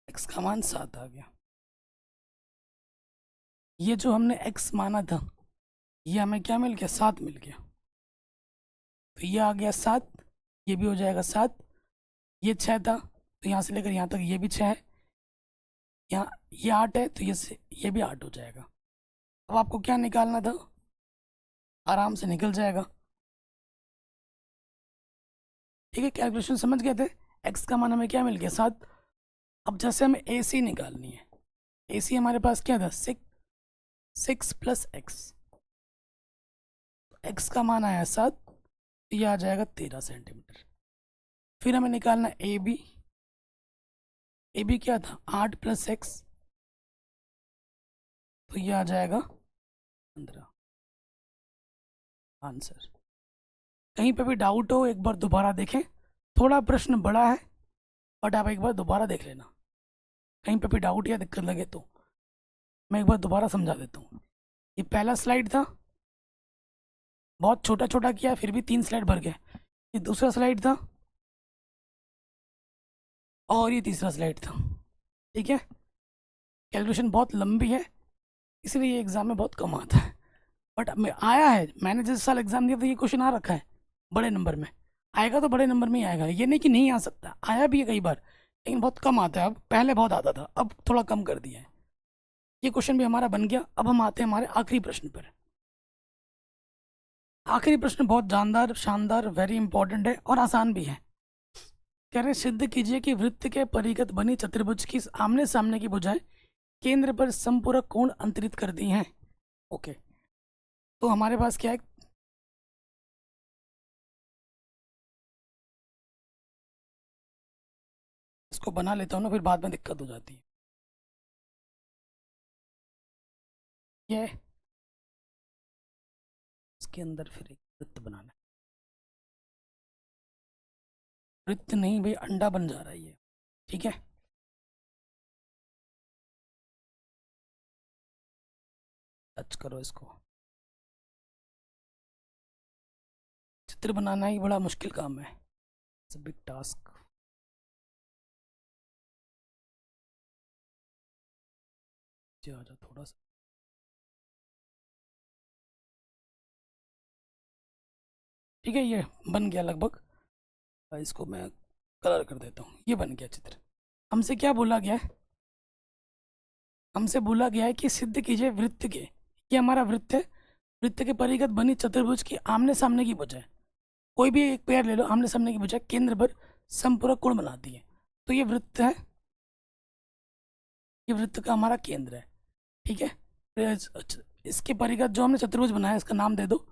x का मान 7 आ गया। ये जो हमने x माना था, ये हमें क्या मिल गया? 7 मिल गया। तो ये आ गया 7, ये भी हो जाएगा 7। ये 6 था, तो यहाँ से लेकर यहाँ तक ये भी 6 है। यहाँ ये 8 है, तो ये भी 8 हो जाएगा। अब आपको क्या निकालना था? आराम से निकल जाएगा। ठीक है, कैलकुलेशन समझ गए थे। x का मान हमें क्या मिल गया? 7। अब जैसे हमें AC निकालनी है, AC हमारे पास क्या था? 6 + x। x का मान आया 7, तो ये आ जाएगा 13 सेंटीमीटर। फिर हमें निकालना AB। AB क्या था? 8 + x, तो ये आ जाएगा 15 आंसर। कहीं पे भी डाउट हो एक बार दोबारा देखें, थोड़ा प्रश्न बड़ा है बट आप एक बार दोबारा देख लेना, कहीं पे भी डाउट या दिक्कत लगे तो मैं एक बार दोबारा समझा देता हूँ। ये पहला स्लाइड था, बहुत छोटा छोटा किया फिर भी 3 स्लाइड भर गए। ये दूसरा स्लाइड था और ये तीसरा स्लाइड था। ठीक है, कैलकुलेशन बहुत लंबी है इसलिए ये एग्ज़ाम में बहुत कम आता है, बट आया है। मैंने जिस साल एग्ज़ाम दिया था ये क्वेश्चन आ रखा है बड़े नंबर में, आएगा तो बड़े नंबर में ही आएगा, ये नहीं कि नहीं आ सकता, आया भी है कई बार लेकिन बहुत कम आता है। अब पहले बहुत आता था, अब थोड़ा कम कर दिया है। ये क्वेश्चन भी हमारा बन गया। अब हम आते हैं हमारे आखिरी प्रश्न पर। आखिरी प्रश्न बहुत जानदार, शानदार, वेरी इंपॉर्टेंट है और आसान भी है। कह रहे हैं, सिद्ध कीजिए कि वृत्त के परिगत बनी चतुर्भुज की आमने सामने की भुजाएं केंद्र पर संपूरक कोण अंतरित कर दी हैं। ओके, तो हमारे पास क्या है, इसको बना लेता हूँ ना, फिर बाद में दिक्कत हो जाती है। ये इसके अंदर फिर एक वृत्त बनाना है, वृत्त नहीं भाई, अंडा बन जा रहा है ये। ठीक है, टच करो इसको। चित्र बनाना ही बड़ा मुश्किल काम है, इट्स अ बिग टास्क। जा थोड़ा सा, ठीक है, ये बन गया लगभग। इसको मैं कलर कर देता हूँ, ये बन गया चित्र। हमसे क्या बोला गया है, हमसे बोला गया है कि सिद्ध कीजिए वृत्त के, ये हमारा वृत्त है, वृत्त के परिगत बनी चतुर्भुज की आमने सामने की भुजाएं, कोई भी एक पेयर ले लो, आमने सामने की भुजाएं केंद्र पर संपूरक कोण बनाती है। तो ये वृत्त है, ये वृत्त का हमारा केंद्र है। ठीक है, इसके परिगत जो हमने चतुर्भुज बनाया इसका नाम दे दो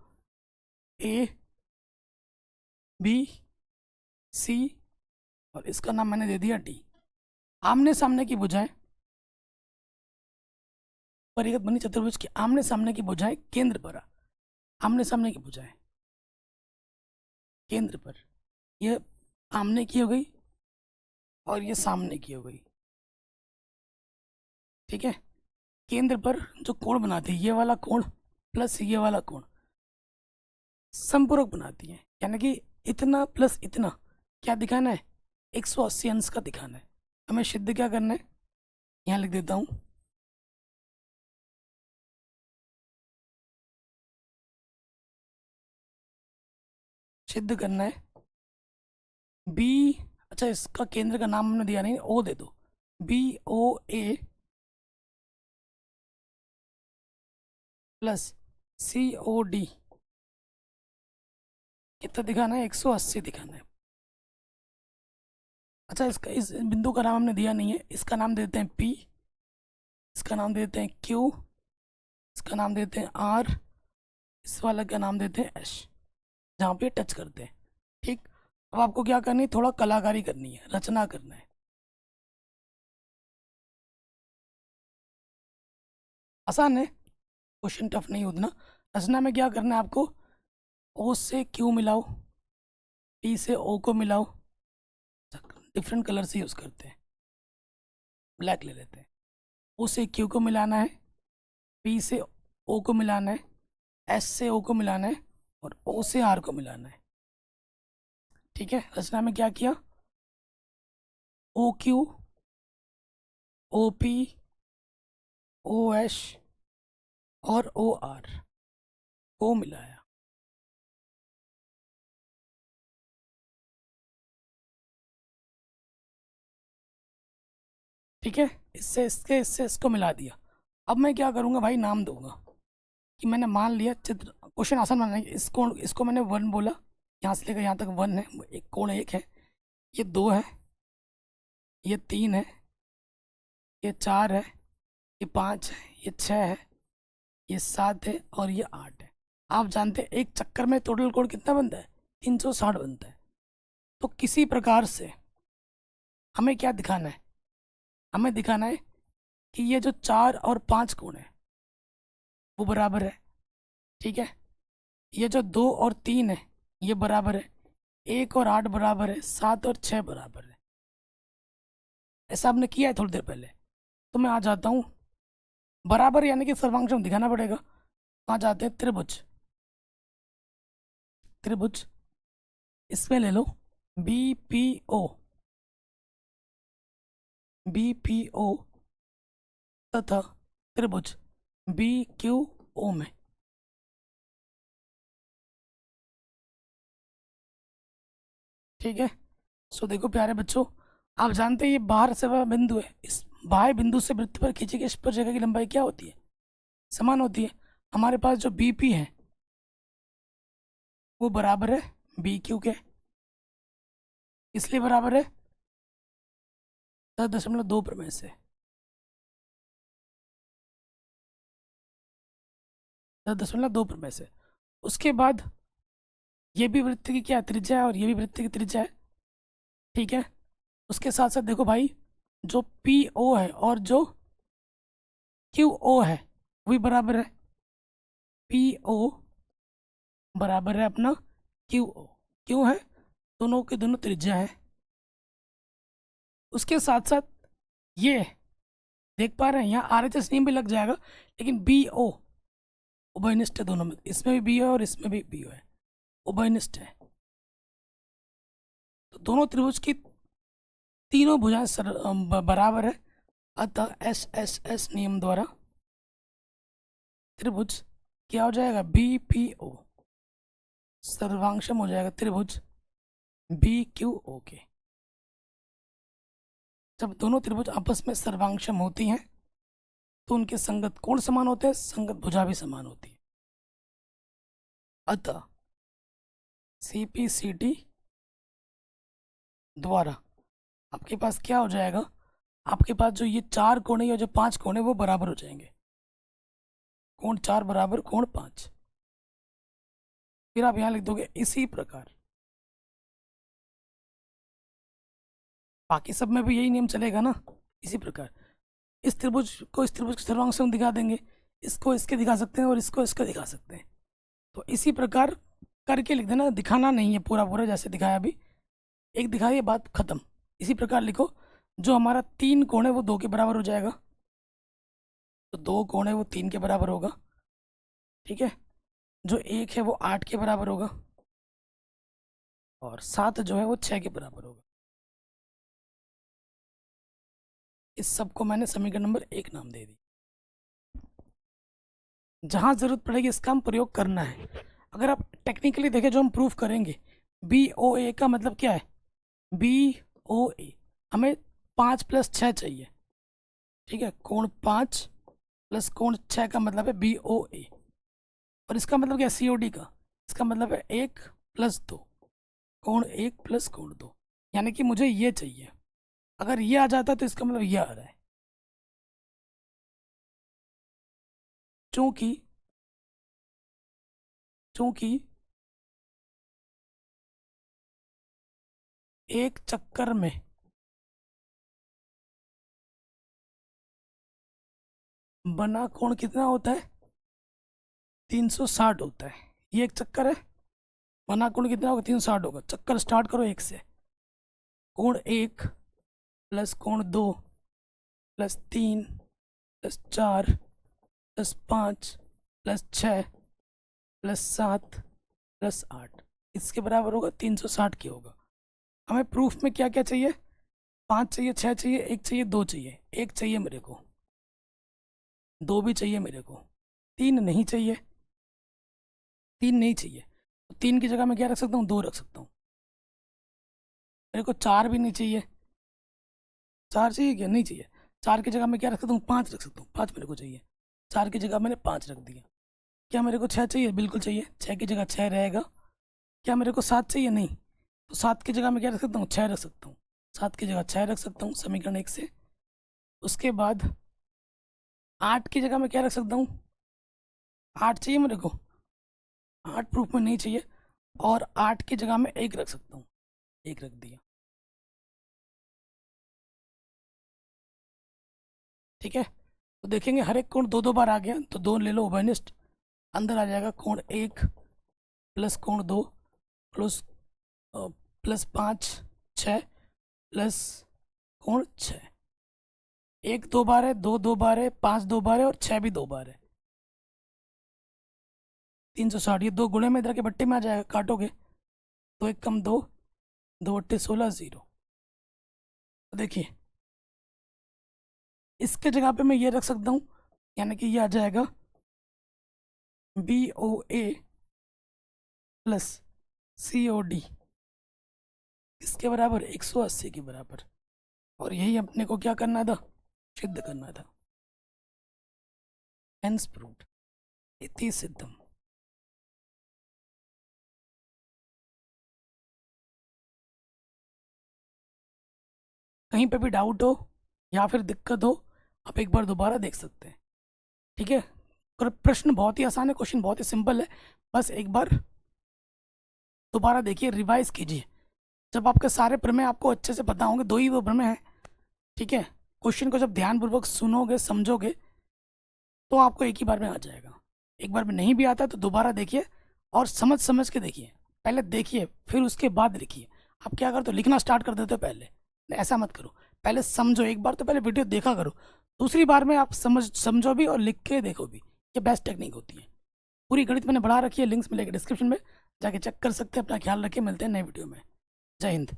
ए बी सी, और इसका नाम मैंने दे दिया डी। आमने सामने की भुजाएं, परिगत बनी चतुर्भुज की आमने सामने की भुजाएं केंद्र पर, आमने सामने की भुजाएं केंद्र पर, ये आमने की हो गई और ये सामने की हो गई। ठीक है, केंद्र पर जो कोण बनाती है, ये वाला कोण प्लस ये वाला कोण संपूरक बनाती है, यानी कि इतना प्लस इतना क्या दिखाना है, 180 अंश का दिखाना है। हमें सिद्ध क्या करना है, यहाँ लिख देता हूँ, सिद्ध करना है बी, अच्छा इसका केंद्र का नाम हमने दिया नहीं, ओ दे दो, बी ओ ए प्लस सी ओ डी, कितना दिखाना है, 180 दिखाना है। अच्छा, इसका इस बिंदु का नाम हमने दिया नहीं है, इसका नाम देते हैं पी, इसका नाम देते हैं क्यू, इसका नाम देते हैं आर, इस वाला का नाम देते हैं एस, जहाँ पे टच करते हैं। ठीक, अब आपको क्या करनी है, थोड़ा कलाकारी करनी है, रचना करना है। आसान है, क्वेश्चन टफ नहीं उतना। रचना में क्या करना है आपको, ओ से क्यू मिलाओ, पी से ओ को मिलाओ, डिफरेंट कलर से यूज़ करते हैं, ब्लैक ले लेते हैं। ओ से क्यू को मिलाना है, पी से ओ को मिलाना है, एस से ओ को मिलाना है और ओ से आर को मिलाना है। ठीक है, रचना में क्या किया, O Q, O P, O S और ओ आर को मिलाया। ठीक है, इससे इसको मिला दिया। अब मैं क्या करूँगा भाई, नाम दूंगा कि मैंने मान लिया चित्र, क्वेश्चन आसान बनाना है। इसको मैंने 1 बोला, यहाँ से लेकर यहाँ तक 1 है, एक कोण 1 है, ये 2 है, ये 3 है, ये 4 है, ये 5 है, ये 6 है, ये 7 है और ये 8 है। आप जानते हैं एक चक्कर में टोटल कोण कितना बनता है, 360 बनता है। तो किसी प्रकार से हमें क्या दिखाना है, हमें दिखाना है कि ये जो 4 और 5 कोण है वो बराबर है। ठीक है, ये जो 2 और 3 है ये बराबर है। 1 और 8 बराबर है, 7 और 6 बराबर है। ऐसा आपने किया है थोड़ी देर पहले। तो मैं आ जाता हूँ, बराबर यानी कि सर्वांश दिखाना पड़ेगा। आ जाते हैं त्रिभुज। त्रिभुज इसमें ले लो B P O, B P O तथा त्रिभुज बी क्यू ओ में। ठीक है, सो देखो प्यारे बच्चों, आप जानते हैं ये बाहर से वह बिंदु है। इस बाह्य बिंदु से वृत्त पर खींची गई स्पर्शरेखा की लंबाई क्या होती है? समान होती है। हमारे पास जो बीपी है वो बराबर है बी क्यू के। इसलिए बराबर है 10.2 प्रमेय से। 10.2 प्रमेय से। उसके बाद ये भी वृत्त की क्या त्रिज्या है और ये भी वृत्त की त्रिज्या है। ठीक है, उसके साथ साथ देखो भाई, जो पी ओ है और जो क्यू ओ है वही बराबर है। पी ओ बराबर है अपना क्यू ओ। क्यों है? दोनों के दोनों त्रिज्या है। उसके साथ साथ ये देख पा रहे हैं यहाँ आर एच एस नियम भी लग जाएगा, लेकिन बी ओ उभयनिष्ठ है दोनों में। इसमें भी बी ओ है और इसमें भी बी ओ है, उभयनिष्ठ है। तो दोनों त्रिभुज की तीनों भुजाएं बराबर है। अतः एस एस एस नियम द्वारा त्रिभुज क्या हो जाएगा? बी पी ओ सर्वांशम हो जाएगा त्रिभुज बी क्यू ओ के। जब दोनों त्रिभुज आपस में सर्वांशम होती हैं तो उनके संगत कोण समान होते हैं, संगत भुजा भी समान होती है। अतः CPCD द्वारा आपके पास क्या हो जाएगा? आपके पास जो ये 4 कोण है और जो 5 कोण है वो बराबर हो जाएंगे। कोण 4 बराबर कोण 5। फिर आप यहाँ लिख दोगे इसी प्रकार। बाकी सब में भी यही नियम चलेगा ना, इसी प्रकार। इस त्रिभुज को इस त्रिभुज के सर्वांग दिखा देंगे, इसको इसके दिखा सकते हैं और इसको इसके दिखा सकते हैं। तो इसी प्रकार करके लिख देना, दिखाना नहीं है पूरा पूरा जैसे दिखाया अभी, एक दिखाइए बात खत्म। इसी प्रकार लिखो, जो हमारा 3 कोण है वो 2 के बराबर हो जाएगा, तो 2 कोण है वो 3 के बराबर होगा। ठीक है, जो 1 है वो 8 के बराबर होगा और 7 जो है वो 6 के बराबर होगा। इस सब को मैंने समीकरण नंबर 1 नाम दे दी। जहाँ ज़रूरत पड़ेगी इसका हम प्रयोग करना है। अगर आप टेक्निकली देखें जो हम प्रूफ करेंगे, बी ओ ए का मतलब क्या है? बी ओ ए हमें 5 + 6 चाहिए। ठीक है, कोण 5 + कोण 6 का मतलब है बी ओ ए। और इसका मतलब क्या है सी ओ डी का? इसका मतलब है 1 + 2, कोण 1 + कोण 2। यानी कि मुझे ये चाहिए। अगर ये आ जाता तो इसका मतलब ये आ रहा है। चूंकि चूंकि एक चक्कर में बना कोण कितना होता है? 360 होता है। ये एक चक्कर है, बना कोण कितना होगा? 360 होगा। चक्कर स्टार्ट करो 1 से। कोण 1 + कोण 2 + 3 + 4 + 5 + 6 + 7 + 8 इसके बराबर होगा 360 की होगा। हमें प्रूफ में क्या क्या चाहिए? 5 चाहिए, 6 चाहिए, 1 चाहिए, 2 चाहिए। 1 चाहिए मेरे को, 2 भी चाहिए मेरे को, 3 नहीं चाहिए। 3 नहीं चाहिए तो 3 की जगह मैं क्या रख सकता हूँ? 2 रख सकता हूँ। मेरे को 4 भी नहीं चाहिए। 4 चाहिए क्या? नहीं चाहिए। 4 की जगह मैं क्या रख सकता हूँ? 5 रख सकता हूँ। 5 मेरे को चाहिए। 4 की जगह मैंने 5 रख दिया। क्या मेरे को 6 चाहिए? बिल्कुल चाहिए। 6 की जगह 6 रहेगा। क्या मेरे को 7 चाहिए? नहीं। तो 7 की जगह मैं क्या रख सकता हूँ? 6 रख सकता हूँ। 7 की जगह 6 रख सकता हूँ समीकरण 1 से। उसके बाद 8 की जगह मैं क्या रख सकता हूँ? 8 चाहिए मेरे को। 8 प्रूफ में नहीं चाहिए। और 8 की जगह मैं 1 रख सकता हूँ। 1 रख दिया। ठीक है, तो देखेंगे हर एक कोण दो दो बार आ गया, तो दो ले लो उभयनिष्ठ, अंदर आ जाएगा कोण 1 प्लस कोण 2 प्लस प्लस 5 6 प्लस कोण 6। 1 2 बार है, 2 2 बार है, 5 2 बार है और 6 भी 2 बार है। 360, ये 2 गुणे में इधर के बट्टे में आ जाएगा, काटोगे तो 1 कम 2, 2 अट्ठे 16 0। तो देखिए इसके जगह पे मैं ये रख सकता हूँ, यानी कि ये आ जाएगा BOA प्लस COD किसके बराबर, 180 के बराबर। और यही अपने को क्या करना था, सिद्ध करना था। हेंस प्रूव्ड, इति सिद्धम। कहीं पे भी डाउट हो या फिर दिक्कत हो, आप एक बार दोबारा देख सकते हैं, ठीक है। और प्रश्न बहुत ही आसान है, क्वेश्चन बहुत ही सिंपल है, बस एक बार दोबारा देखिए, रिवाइज कीजिए। जब आपके सारे प्रमेय आपको अच्छे से पता होंगे, 2 ही वो प्रमेय हैं, ठीक है। क्वेश्चन को जब ध्यानपूर्वक सुनोगे समझोगे तो आपको एक ही बार में आ जाएगा। एक बार में नहीं भी आता तो दोबारा देखिए और समझ समझ के देखिए। पहले देखिए फिर उसके बाद लिखिए। आप क्या करते हो, लिखना स्टार्ट कर देते हो पहले, ऐसा मत करो। पहले समझो, एक बार तो पहले वीडियो देखा करो, दूसरी बार में आप समझो भी और लिख के देखो भी। ये बेस्ट टेक्निक होती है। पूरी गणित मैंने बढ़ा रखी है, लिंक्स मिलेगा डिस्क्रिप्शन में, जाके चेक कर सकते हैं। अपना ख्याल रखिए, मिलते हैं नए वीडियो में। जय हिंद।